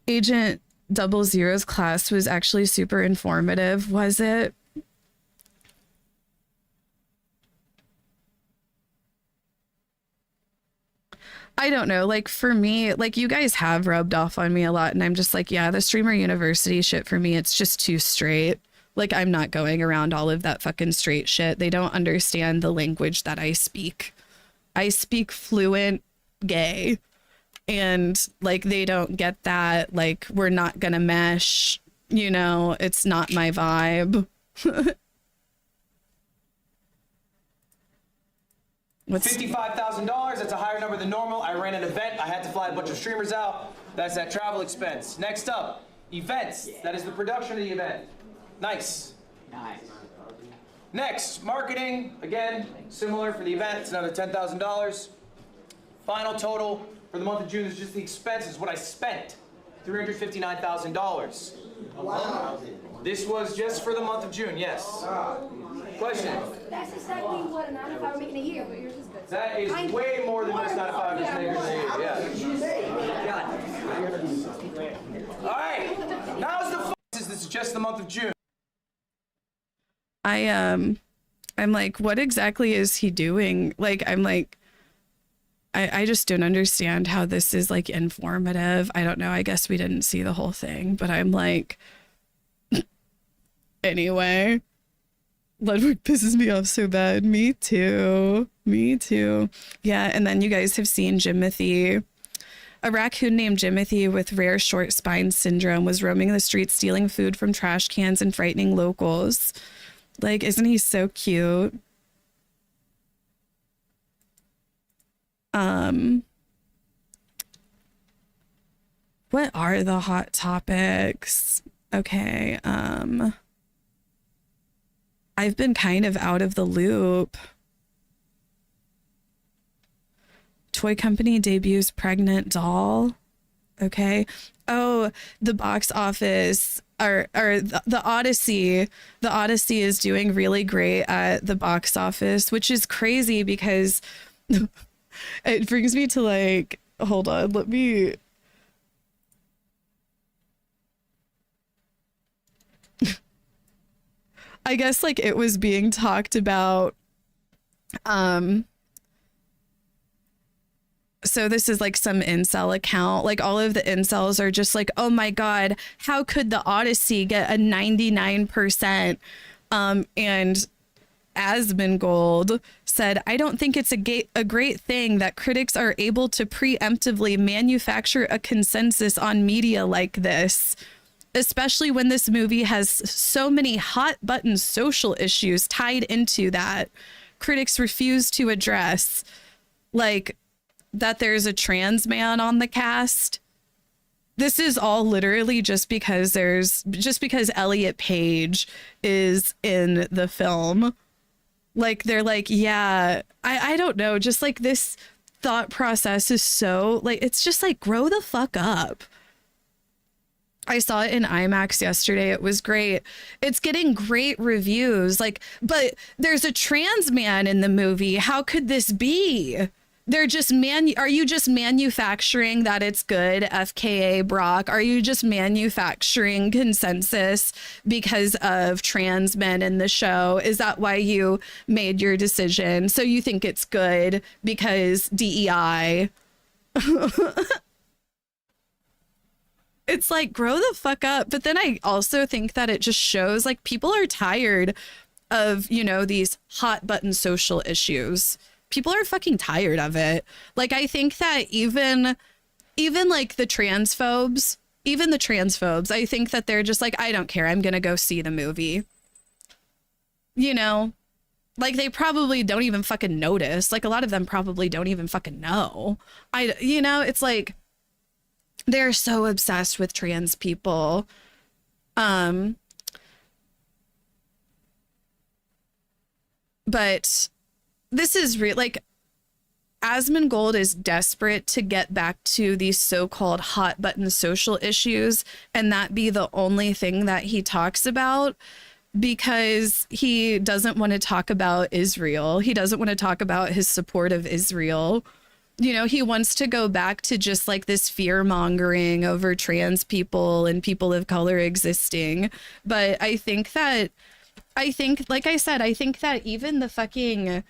Agent 00's class was actually super informative, was it? I don't know. Like for me, like you guys have rubbed off on me a lot and I'm just like, yeah, the Streamer University shit for me, it's just too straight. Like I'm not going around all of that fucking straight shit. They don't understand the language that I speak. I speak fluent gay and like they don't get that. Like we're not gonna mesh, you know, it's not my vibe. $55,000, that's a higher number than normal. I ran an event, I had to fly a bunch of streamers out. That's that travel expense. Next up, events. That is the production of the event. Nice. Nice. Next, marketing. Again, similar for the event, it's another $10,000. Final total for the month of June is just the expenses, what I spent, $359,000. Wow. This was just for the month of June, yes. Question? That's exactly what a 9 to 5 are making a year, but yours is good. That is way more than most 9 to 5 makers in a year, yeah. All right, now's the this is just the month of June. I'm like, what exactly is he doing? Like, I'm like, I just don't understand how this is like informative. I don't know. I guess we didn't see the whole thing, but I'm like, anyway. Ludwig pisses me off so bad. Me too. Me too. Yeah, and then you guys have seen Jimothy. A raccoon named Jimothy with rare short spine syndrome was roaming the streets stealing food from trash cans and frightening locals. Like, isn't he so cute? What are the hot topics? Okay, I've been kind of out of the loop. Toy company debuts pregnant doll. Okay. Oh, the box office or the Odyssey. The Odyssey is doing really great at the box office, which is crazy because it brings me to like, hold on, let me. I guess like it was being talked about. So this is like some incel account. Like all of the incels are just like, oh my God, how could the Odyssey get a 99%? And Asmongold said, I don't think it's a great thing that critics are able to preemptively manufacture a consensus on media like this, especially when this movie has so many hot button social issues tied into that critics refuse to address, like that there's a trans man on the cast. This is all literally just because Elliot Page is in the film. Like they're like, yeah, I don't know, just like this thought process is so like, it's just like, grow the fuck up. I saw it in IMAX yesterday. It was great. It's getting great reviews. Like, but there's a trans man in the movie. How could this be? They're just are you just manufacturing that it's good, FKA Brock? Are you just manufacturing consensus because of trans men in the show? Is that why you made your decision? So you think it's good because DEI? It's like, grow the fuck up. But then I also think that it just shows like people are tired of, you know, these hot button social issues. People are fucking tired of it. Like, I think that even like the transphobes, I think that they're just like, I don't care. I'm going to go see the movie. You know, like they probably don't even fucking notice. Like a lot of them probably don't even fucking know. You know, it's like they're so obsessed with trans people. But this is real. Like, Asmongold is desperate to get back to these so-called hot button social issues and that be the only thing that he talks about, because he doesn't want to talk about Israel. He doesn't want to talk about his support of Israel. You know, he wants to go back to just like this fear mongering over trans people and people of color existing. But I think, like I said, I think that even the fucking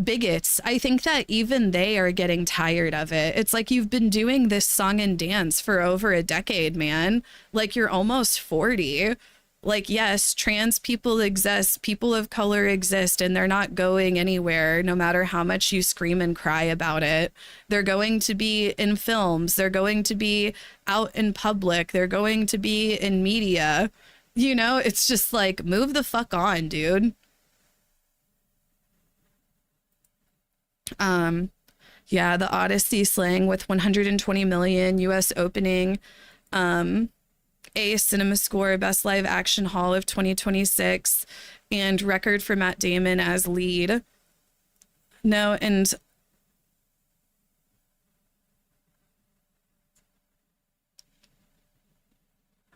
bigots, I think that even they are getting tired of it. It's like, you've been doing this song and dance for over a decade, man. Like, you're almost 40. Like, yes, trans people exist, people of color exist, and they're not going anywhere no matter how much you scream and cry about it. They're going to be in films. They're going to be out in public. They're going to be in media. You know, it's just like, move the fuck on, dude. Yeah, the Odyssey slang with 120 million US opening. A cinema score, best live action haul of 2026, and record for Matt Damon as lead. No, and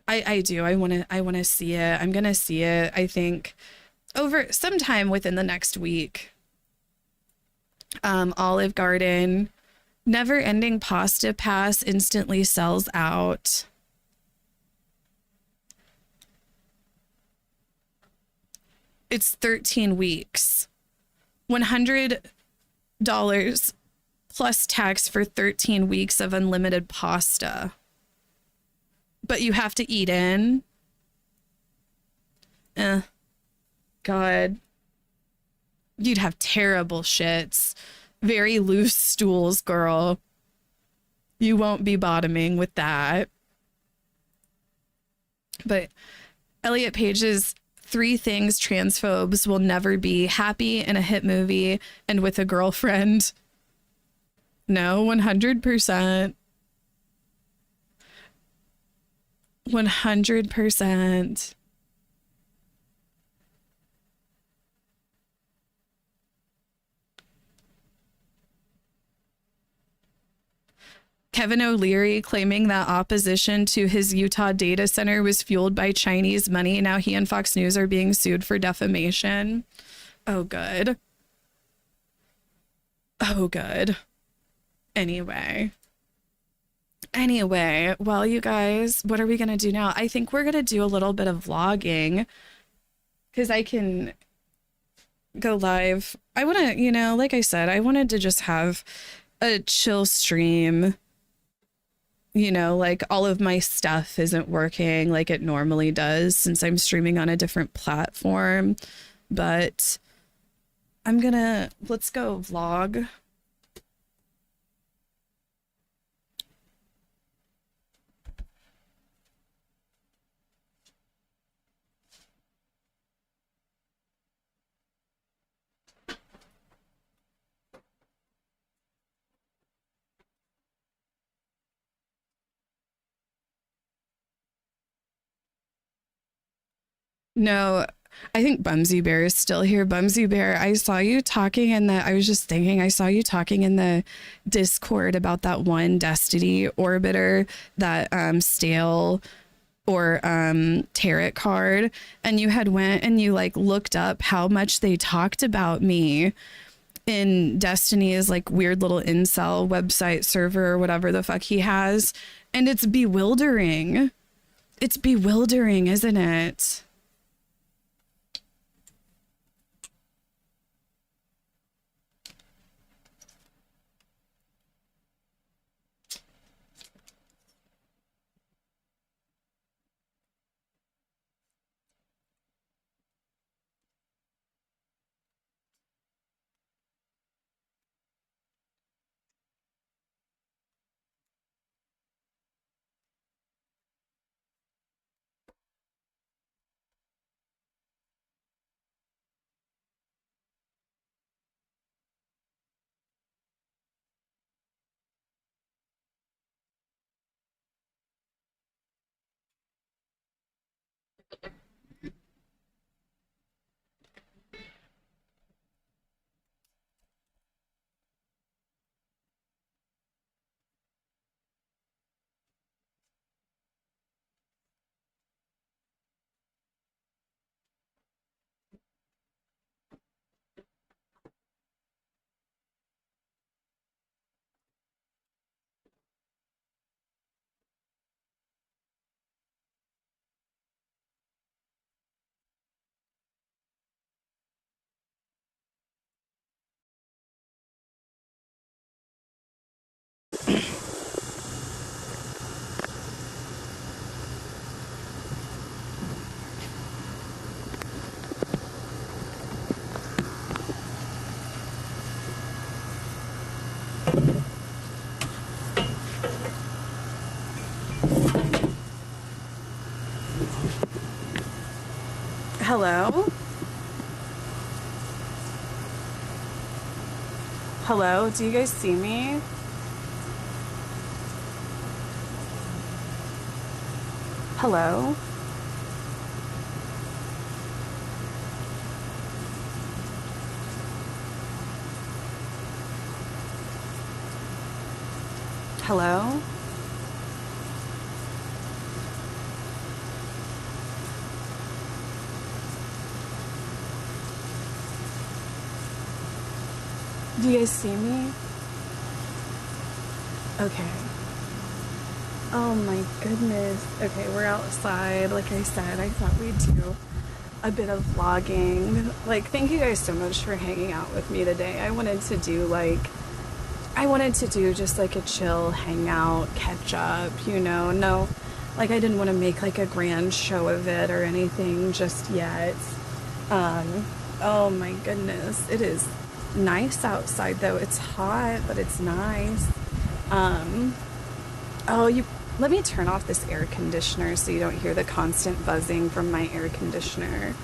I do. I want to see it. I'm going to see it, I think, over sometime within the next week. Olive Garden, never ending pasta pass instantly sells out. It's 13 weeks. $100 plus tax for 13 weeks of unlimited pasta. But you have to eat in. God. You'd have terrible shits. Very loose stools, girl. You won't be bottoming with that. But Elliot Page's 3 things transphobes will never be: happy in a hit movie and with a girlfriend. No, 100%. 100%. Kevin O'Leary claiming that opposition to his Utah data center was fueled by Chinese money. Now he and Fox News are being sued for defamation. Oh, good. Oh, good. Anyway, well, you guys, what are we going to do now? I think we're going to do a little bit of vlogging because I can go live. I want to, you know, like I said, I wanted to just have a chill stream. You know, like all of my stuff isn't working like it normally does since I'm streaming on a different platform. But let's go vlog. No, I think Bumsy Bear is still here. Bumsy Bear, I saw you talking I was just thinking, I saw you talking in the Discord about that one Destiny orbiter, that stale or tarot card, and you had went and you like looked up how much they talked about me in Destiny's like weird little incel website server or whatever the fuck he has. And it's bewildering. It's bewildering, isn't it? Hello? Hello? Do you guys see me? Hello? Hello? Do you guys see me? Okay. Oh my goodness. Okay, we're outside. Like I said, I thought we'd do a bit of vlogging. Like, thank you guys so much for hanging out with me today. I wanted to do just like a chill hangout, catch up, you know. No, like I didn't want to make like a grand show of it or anything just yet. Oh my goodness. It is nice outside though. It's hot, but it's nice. Let me turn off this air conditioner so you don't hear the constant buzzing from my air conditioner.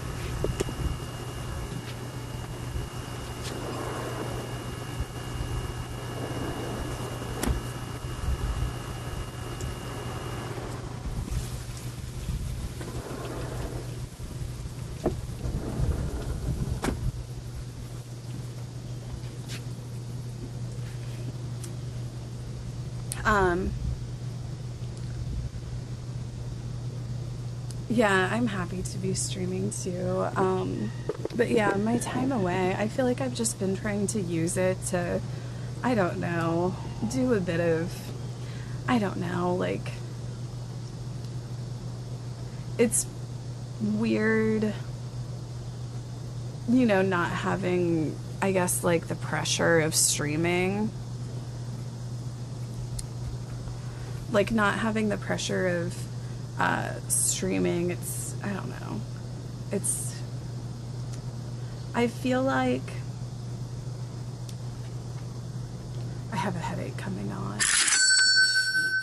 Yeah, I'm happy to be streaming too. But yeah, my time away, I feel like I've just been trying to use it to, I don't know, do a bit of, I don't know, like, it's weird, you know, not having, I guess, like the pressure of streaming. Like not having the pressure of streaming, it's, I don't know, it's, I feel like I have a headache coming on.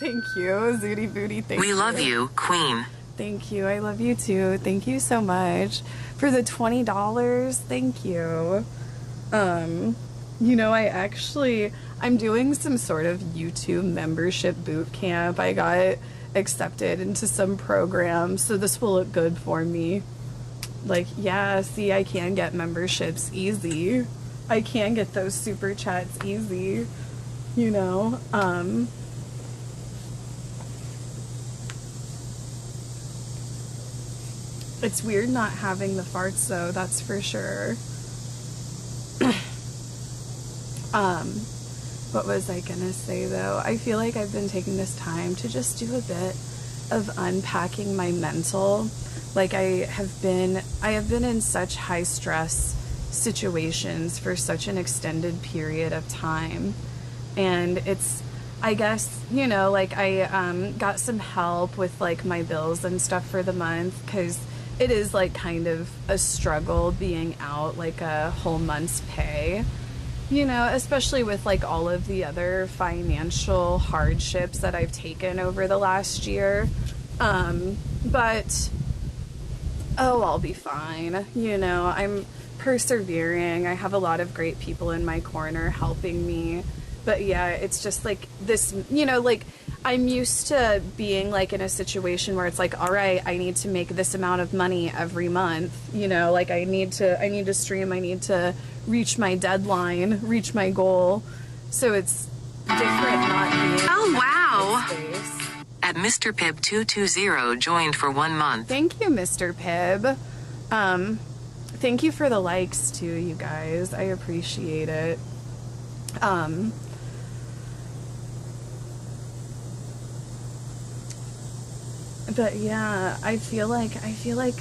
Thank you, Zooty Booty, thank you. We love you, Queen. Thank you, I love you too. Thank you so much for the $20, thank you. You know, I'm doing some sort of YouTube membership boot camp. I got accepted into some program, so this will look good for me. Like, yeah, see, I can get memberships easy. I can get those super chats easy, you know. It's weird not having the farts though, that's for sure. Um, what was I gonna say though? I feel like I've been taking this time to just do a bit of unpacking my mental. Like I have been in such high stress situations for such an extended period of time. And it's, I guess, you know, like I got some help with like my bills and stuff for the month, because it is like kind of a struggle being out like a whole month's pay, you know, especially with like all of the other financial hardships that I've taken over the last year. But oh, I'll be fine. You know, I'm persevering. I have a lot of great people in my corner helping me. But yeah, it's just like this, you know, like I'm used to being like in a situation where it's like, all right, I need to make this amount of money every month. You know, like I need to stream, I need to reach my deadline, reach my goal. So it's different not being. Oh, wow. in this space. At Mr. Pibb 220 joined for 1 month. Thank you, Mr. Pibb. Thank you for the likes too, you guys. I appreciate it. But yeah, I feel like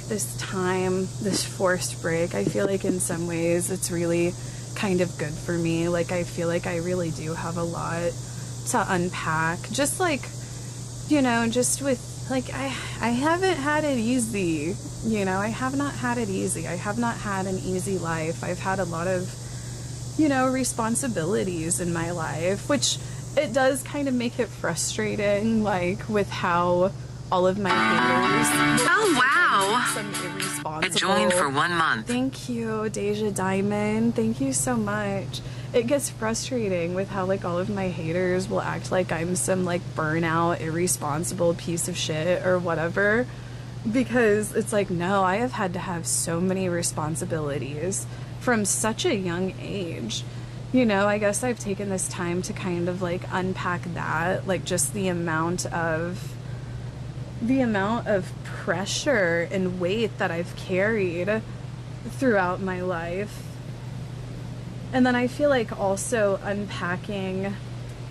this time, this forced break, I feel like in some ways it's really kind of good for me. Like I feel like I really do have a lot to unpack. Just like, you know, just with like I haven't had it easy. You know, I have not had it easy. I have not had an easy life. I've had a lot of, you know, responsibilities in my life, which it does kind of make it frustrating, like with how all of my haters. Oh, wow. Some irresponsible. Joined for 1 month. Thank you, Deja Diamond. Thank you so much. It gets frustrating with how like all of my haters will act like I'm some like burnout, irresponsible piece of shit or whatever. Because it's like, no, I have had to have so many responsibilities from such a young age. You know, I guess I've taken this time to kind of like unpack that, like just the amount of pressure and weight that I've carried throughout my life. And then I feel like also unpacking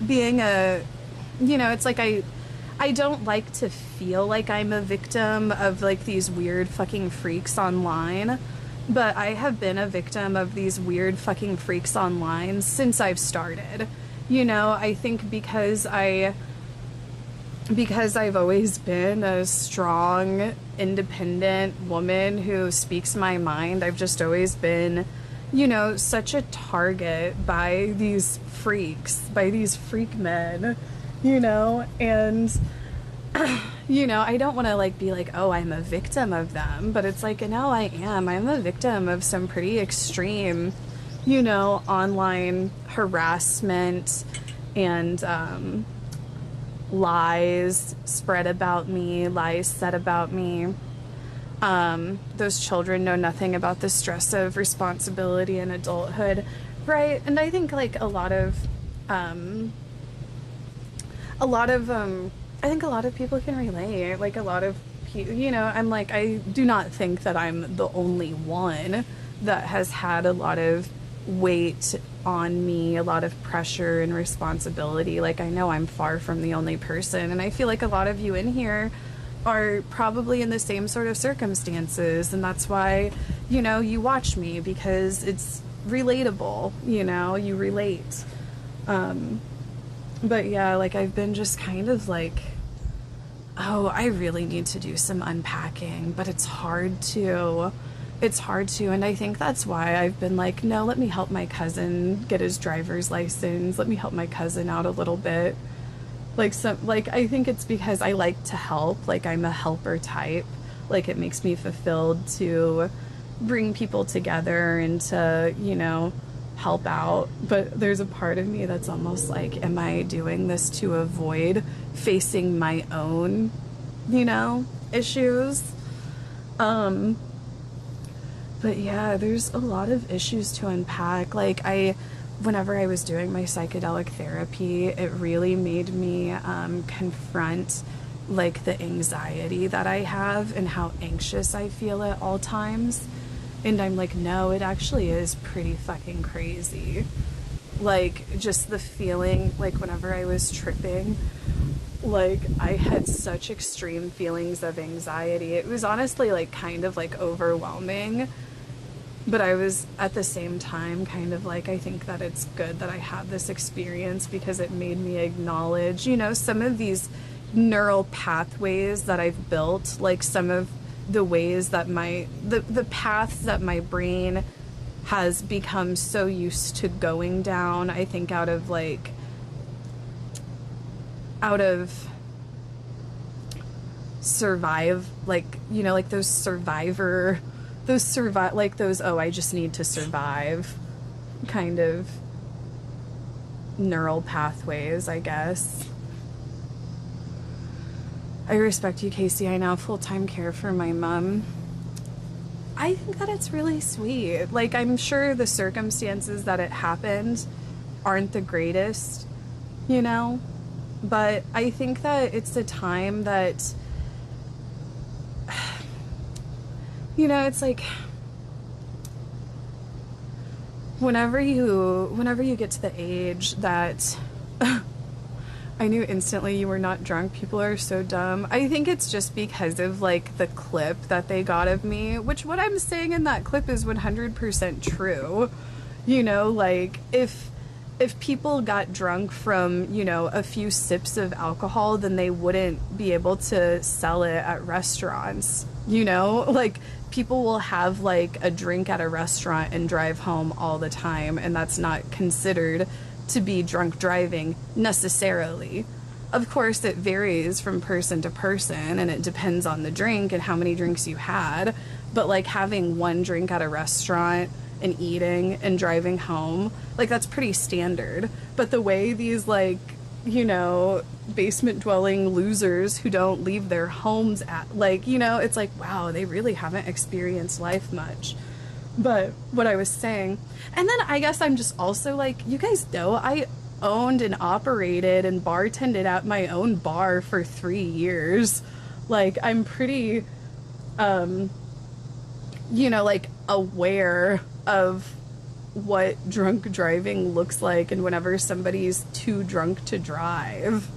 being a, you know, it's like I don't like to feel like I'm a victim of like these weird fucking freaks online, but I have been a victim of these weird fucking freaks online since I've started. You know, I think because I've always been a strong, independent woman who speaks my mind, I've just always been, you know, such a target by these freaks, by these freak men, you know, and, you know, I don't want to like be like, oh, I'm a victim of them, but it's like, no, I am. I'm a victim of some pretty extreme, you know, online harassment and, lies spread about me, lies said about me. Those children know nothing about the stress of responsibility and adulthood, right? And I think like I think a lot of people can relate. Like a lot of people, you know, I'm like, I do not think that I'm the only one that has had a lot of weight on me, a lot of pressure and responsibility. Like I know I'm far from the only person, and I feel like a lot of you in here are probably in the same sort of circumstances, and that's why, you know, you watch me, because it's relatable, you know, you relate. But yeah, like I've been just kind of like, oh, I really need to do some unpacking, but it's hard to, and I think that's why I've been like, no, let me help my cousin get his driver's license, let me help my cousin out a little bit. Like I think it's because I like to help, like I'm a helper type, like it makes me fulfilled to bring people together and to, you know, help out. But there's a part of me that's almost like, am I doing this to avoid facing my own, you know, issues? But yeah, there's a lot of issues to unpack. Like whenever I was doing my psychedelic therapy, it really made me confront like the anxiety that I have and how anxious I feel at all times. And I'm like, no, it actually is pretty fucking crazy. Like, just the feeling, like, whenever I was tripping, like, I had such extreme feelings of anxiety. It was honestly, like, kind of, like, overwhelming. But I was, at the same time, kind of like, I think that it's good that I had this experience because it made me acknowledge, you know, some of these neural pathways that I've built, like some of the ways that the paths that my brain has become so used to going down, I think out of survive, like, you know, like like those, oh, I just need to survive kind of neural pathways, I guess. I respect you, Casey. I now full-time care for my mom. I think that it's really sweet. Like, I'm sure the circumstances that it happened aren't the greatest, you know? But I think that it's a time that, you know, it's like, whenever you get to the age that I knew instantly you were not drunk. People are so dumb. I think it's just because of, like, the clip that they got of me, which what I'm saying in that clip is 100% true. You know, like, if people got drunk from, you know, a few sips of alcohol, then they wouldn't be able to sell it at restaurants. You know, like, people will have, like, a drink at a restaurant and drive home all the time, and that's not considered to be drunk driving necessarily. Of course, it varies from person to person, and it depends on the drink and how many drinks you had, but, like, having one drink at a restaurant and eating and driving home, like, that's pretty standard. But the way these, like, you know, basement dwelling losers who don't leave their homes at, like, you know, it's like, wow, they really haven't experienced life much. But what I was saying, and then I guess I'm just also like, you guys know I owned and operated and bartended at my own bar for 3 years. Like, I'm pretty, you know, like, aware of what drunk driving looks like and whenever somebody's too drunk to drive,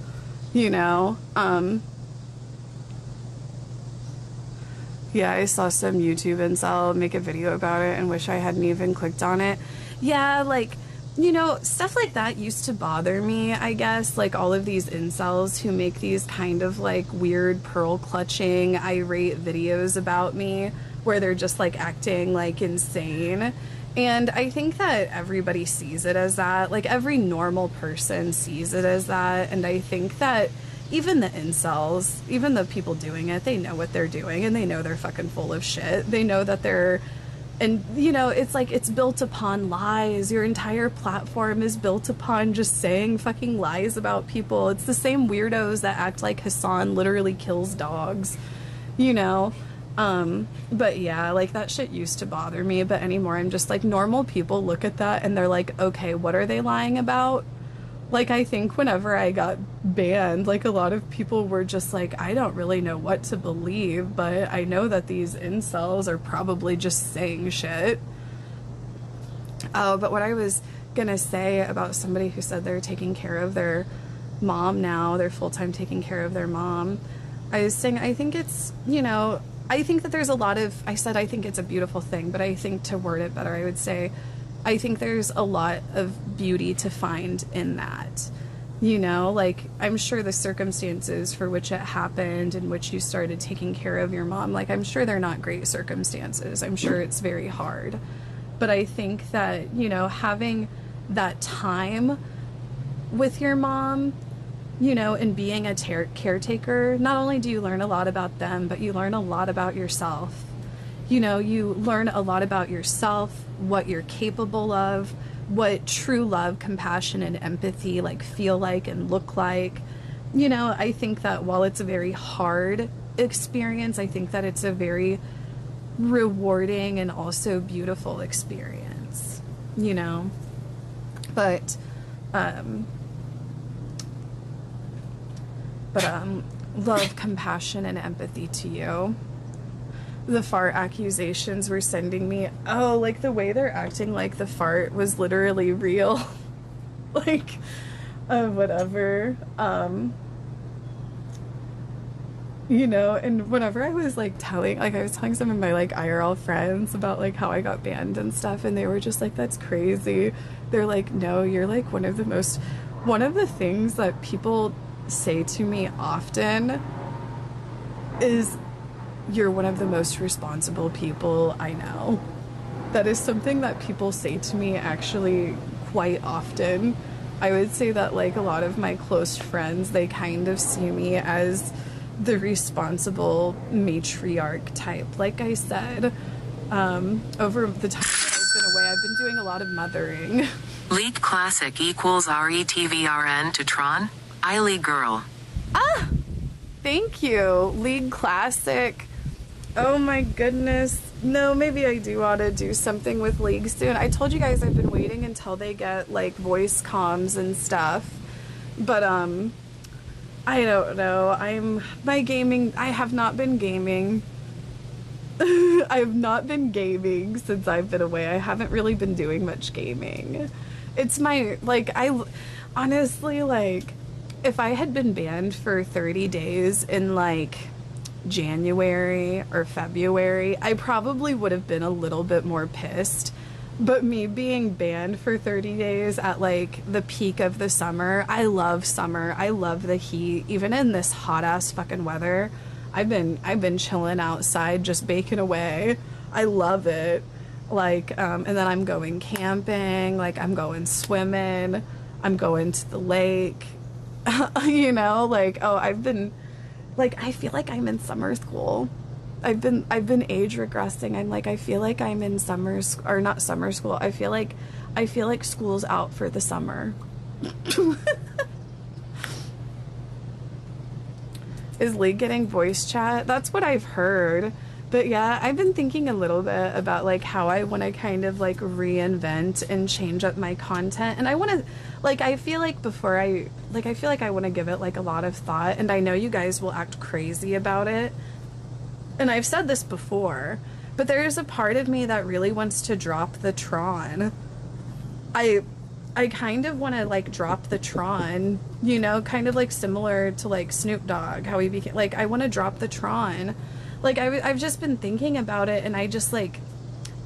you know. Yeah, I saw some YouTube incel make a video about it and wish I hadn't even clicked on it. Yeah, like, you know, stuff like that used to bother me, I guess. Like, all of these incels who make these kind of, like, weird pearl-clutching, irate videos about me where they're just, like, acting, like, insane. And I think that everybody sees it as that. Like, every normal person sees it as that. And I think that even the incels, even the people doing it, they know what they're doing and they know they're fucking full of shit. They know that they're, and you know, it's like, it's built upon lies. Your entire platform is built upon just saying fucking lies about people. It's the same weirdos that act like Hassan literally kills dogs, you know? But yeah, like, that shit used to bother me, but anymore I'm just like, normal people look at that and they're like, okay, what are they lying about? Like, I think whenever I got banned, like, a lot of people were just like, I don't really know what to believe, but I know that these incels are probably just saying shit. Oh, but what I was gonna say about somebody who said they're taking care of their mom now, they're full-time taking care of their mom, I was saying, I think it's, you know, I think that there's a lot of, I said I think it's a beautiful thing, but I think to word it better, I would say, I think there's a lot of beauty to find in that. You know, like, I'm sure the circumstances for which it happened, in which you started taking care of your mom, like, I'm sure they're not great circumstances. I'm sure it's very hard. But I think that, you know, having that time with your mom, you know, and being a caretaker, not only do you learn a lot about them, but you learn a lot about yourself. You know, you learn a lot about yourself, what you're capable of, what true love, compassion, and empathy, like, feel like and look like. You know, I think that while it's a very hard experience, I think that it's a very rewarding and also beautiful experience, you know? But love, compassion, and empathy to you. The fart accusations were sending me, oh, like, the way they're acting like the fart was literally real. like, whatever. You know, and whenever I was like I was telling some of my like IRL friends about like how I got banned and stuff, and they were just like, that's crazy. They're like, no, you're like one of the things that people say to me often is you're one of the most responsible people I know. That is something that people say to me actually quite often. I would say that like a lot of my close friends, they kind of see me as the responsible matriarch type. Like I said, over the time that I've been away, I've been doing a lot of mothering. League Classic equals RETVRN to Tron? League Girl. Ah! Thank you. League Classic. Oh my goodness. No, maybe I do ought to do something with League soon. I told you guys I've been waiting until they get like voice comms and stuff. But I don't know. I have not been gaming. I have not been gaming since I've been away. I haven't really been doing much gaming. It's my, like, honestly, like, if I had been banned for 30 days in, like, January or February, I probably would have been a little bit more pissed. But me being banned for 30 days at like the peak of the summer, I love summer. I love the heat. Even in this hot ass fucking weather, I've been chilling outside just baking away. I love it. Like and then I'm going camping, like I'm going swimming, I'm going to the lake. You know, like I've been like I feel like I'm in summer school. I've been age regressing. I'm like I feel like I'm in not summer school. I feel like school's out for the summer. Is League getting voice chat? That's what I've heard. But yeah, I've been thinking a little bit about like how I want to kind of like reinvent and change up my content. And I want to like I feel like I want to give it like a lot of thought, and I know you guys will act crazy about it. And I've said this before, but there is a part of me that really wants to drop the Tron. I kind of want to like drop the Tron, you know, kind of like similar to like Snoop Dogg, how he became, like I want to drop the Tron. Like I've just been thinking about it, and I just like,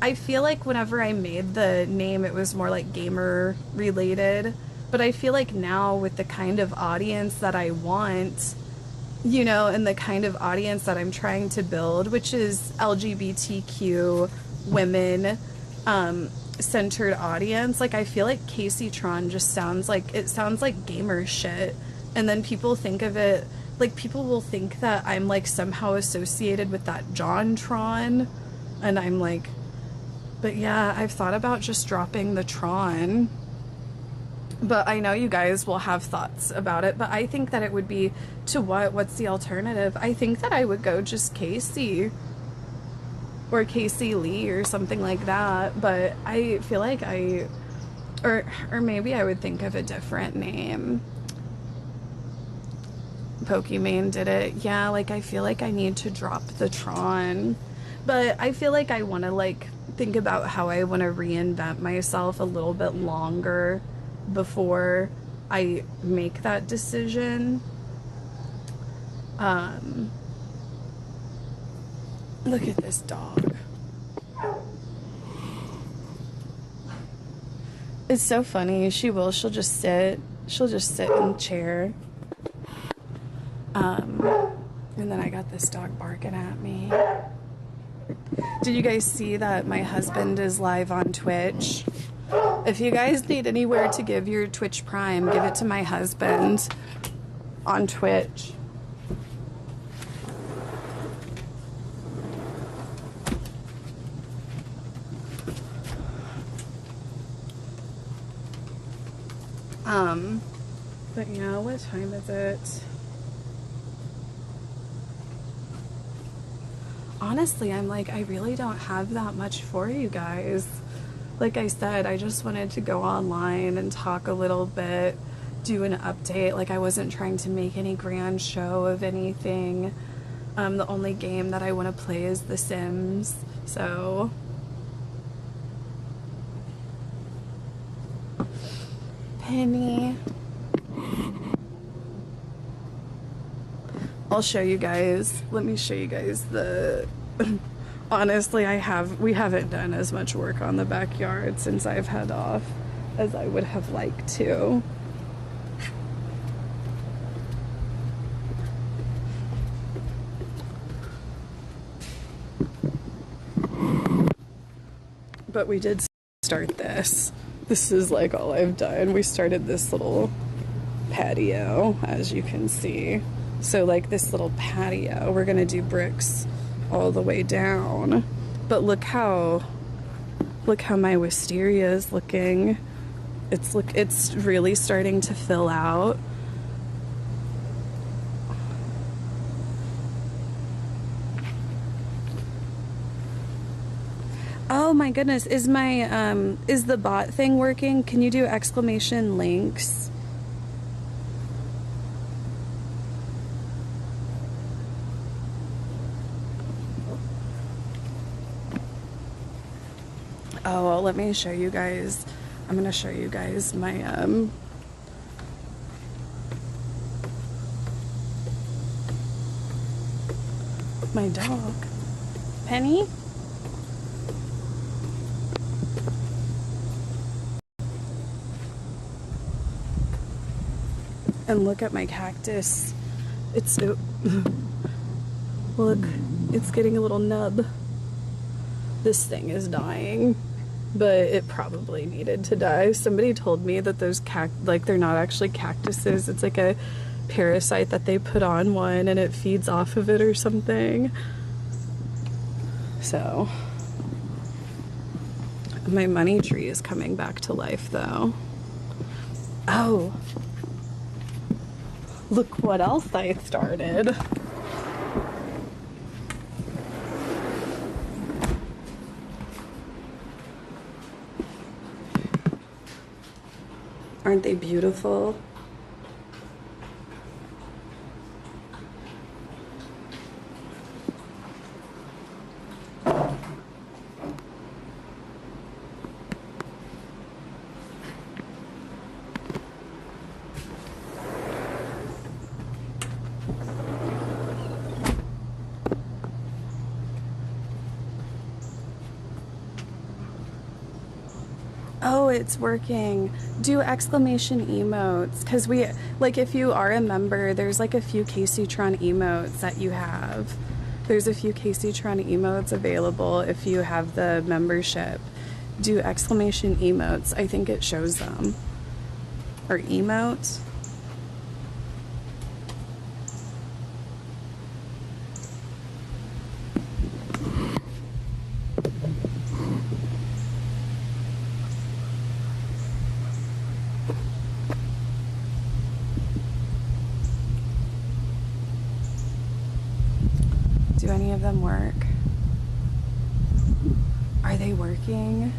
I feel like whenever I made the name, it was more like gamer related, but I feel like now with the kind of audience that I want, you know, and the kind of audience that I'm trying to build, which is LGBTQ women centered audience, like I feel like Casey Tron just sounds like gamer shit, and then people think of it like people will think that I'm like somehow associated with that John Tron, and I'm like, but yeah, I've thought about just dropping the Tron. But I know you guys will have thoughts about it, but I think that it would be to what's the alternative? I think that I would go just Casey or Casey Lee or something like that, but I feel like or maybe I would think of a different name. Pokimane did it. Yeah, like I feel like I need to drop the Tron, but I feel like I want to like think about how I want to reinvent myself a little bit longer before I make that decision. Look at this dog. It's so funny. She'll just sit in the chair. And then I got this dog barking at me. Did you guys see that my husband is live on Twitch? If you guys need anywhere to give your Twitch Prime, give it to my husband on Twitch. But yeah, what time is it? Honestly, I'm like, I really don't have that much for you guys. Like I said, I just wanted to go online and talk a little bit, do an update. Like I wasn't trying to make any grand show of anything. The only game that I want to play is The Sims, so. Penny. I'll show you guys. Let me show you guys the... Honestly, we haven't done as much work on the backyard since I've had off as I would have liked to. But we did start this. This is like all I've done. We started this little patio, as you can see. So like this little patio, we're gonna do bricks all the way down. But look how my wisteria is looking. It's really starting to fill out. Oh my goodness, is the bot thing working? Can you do exclamation links? Oh, well, let me show you guys. I'm gonna show you guys my my dog. Penny? And look at my cactus. It's so... Look, it's getting a little nub. This thing is dying, but it probably needed to die. Somebody told me that those they're not actually cactuses. It's like a parasite that they put on one and it feeds off of it or something. So, my money tree is coming back to life though. Oh, look what else I started. Aren't they beautiful? Oh, it's working. Do exclamation emotes, because if you are a member, there's like a few KCTron emotes that you have. There's a few KCTron emotes available if you have the membership. Do exclamation emotes. I think it shows them. Or emote. Do any of them work? Are they working?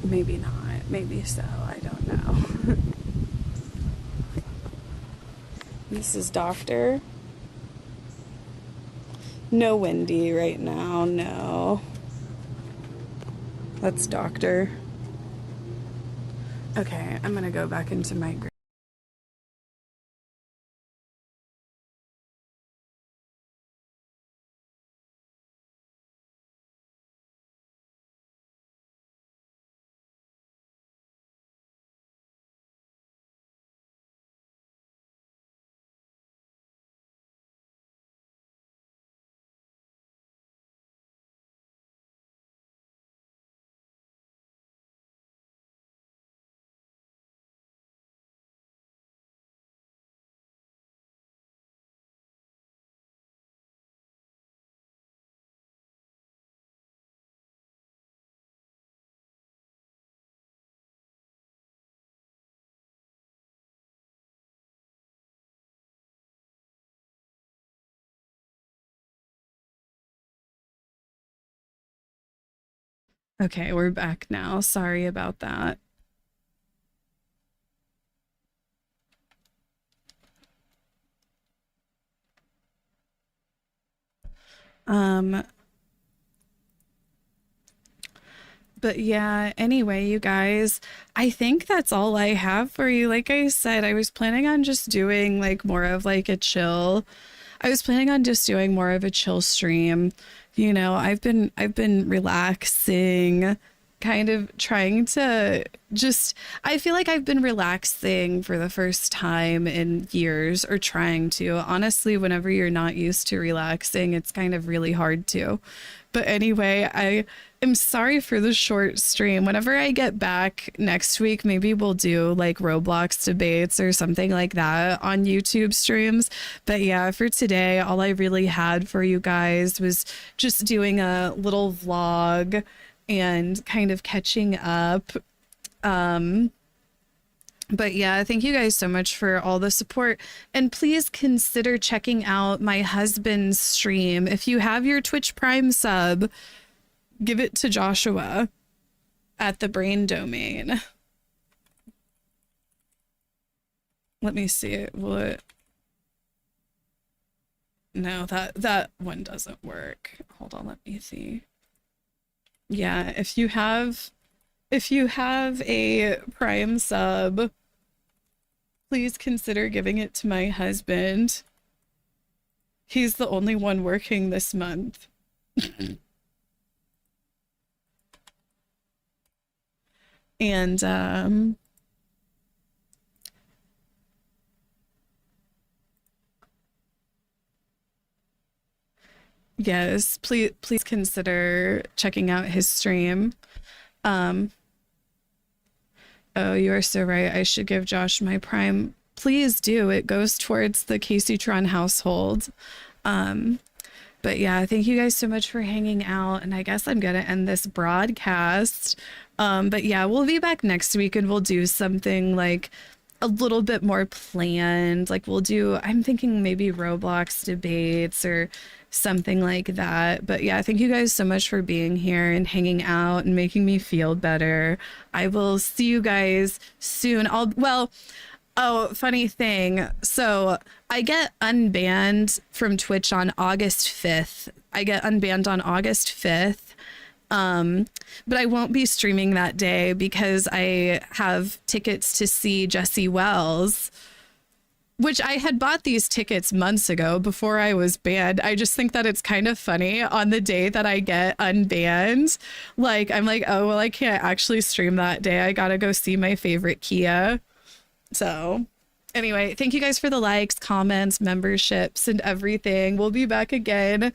Maybe not. Maybe so. I don't know. This is Doctor. No Wendy right now. No. That's Doctor. Okay, I'm gonna go back into my group. Okay, we're back now. Sorry about that. Um, But yeah, anyway, you guys, I think that's all I have for you. Like I said, I was planning on just doing like more of like a chill. I was planning on just doing more of a chill stream. You know, I've been relaxing, kind of trying to just I feel like I've been relaxing for the first time in years, or trying to. Honestly, whenever you're not used to relaxing, it's kind of really hard to. But anyway, I am sorry for the short stream. Whenever I get back next week, maybe we'll do like Roblox debates or something like that on YouTube streams. But yeah, for today, all I really had for you guys was just doing a little vlog and kind of catching up. But yeah, thank you guys so much for all the support. And please consider checking out my husband's stream. If you have your Twitch Prime sub, give it to Joshua at the Brain Domain. Let me see it. What? No, that one doesn't work. Hold on, let me see. Yeah, if you have a Prime sub, please consider giving it to my husband. He's the only one working this month. And yes, please consider checking out his stream. Oh, you are so right. I should give Josh my Prime. Please do. It goes towards the Caseytron household. But yeah, thank you guys so much for hanging out. And I guess I'm going to end this broadcast. But yeah, we'll be back next week and we'll do something like a little bit more planned. Like I'm thinking maybe Roblox debates or something like that. But yeah, thank you guys so much for being here and hanging out and making me feel better. I will see you guys soon. Oh, funny thing. So I get unbanned from Twitch on August 5th. I get unbanned on August 5th. But I won't be streaming that day because I have tickets to see Jesse Wells, which I had bought these tickets months ago before I was banned. I just think that it's kind of funny on the day that I get unbanned. Like, I'm like, oh, well, I can't actually stream that day. I gotta go see my favorite Kia. So anyway, thank you guys for the likes, comments, memberships, and everything. We'll be back again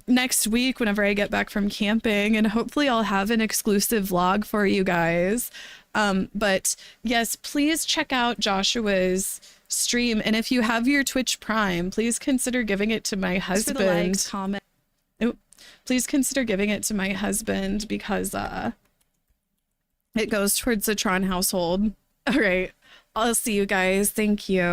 next week whenever I get back from camping, and hopefully I'll have an exclusive vlog for you guys. But yes, please check out Joshua's stream, and if you have your Twitch Prime, please consider giving it to my husband. For the likes, comment. Please consider giving it to my husband because it goes towards the Tron household. All right, I'll see you guys. Thank you.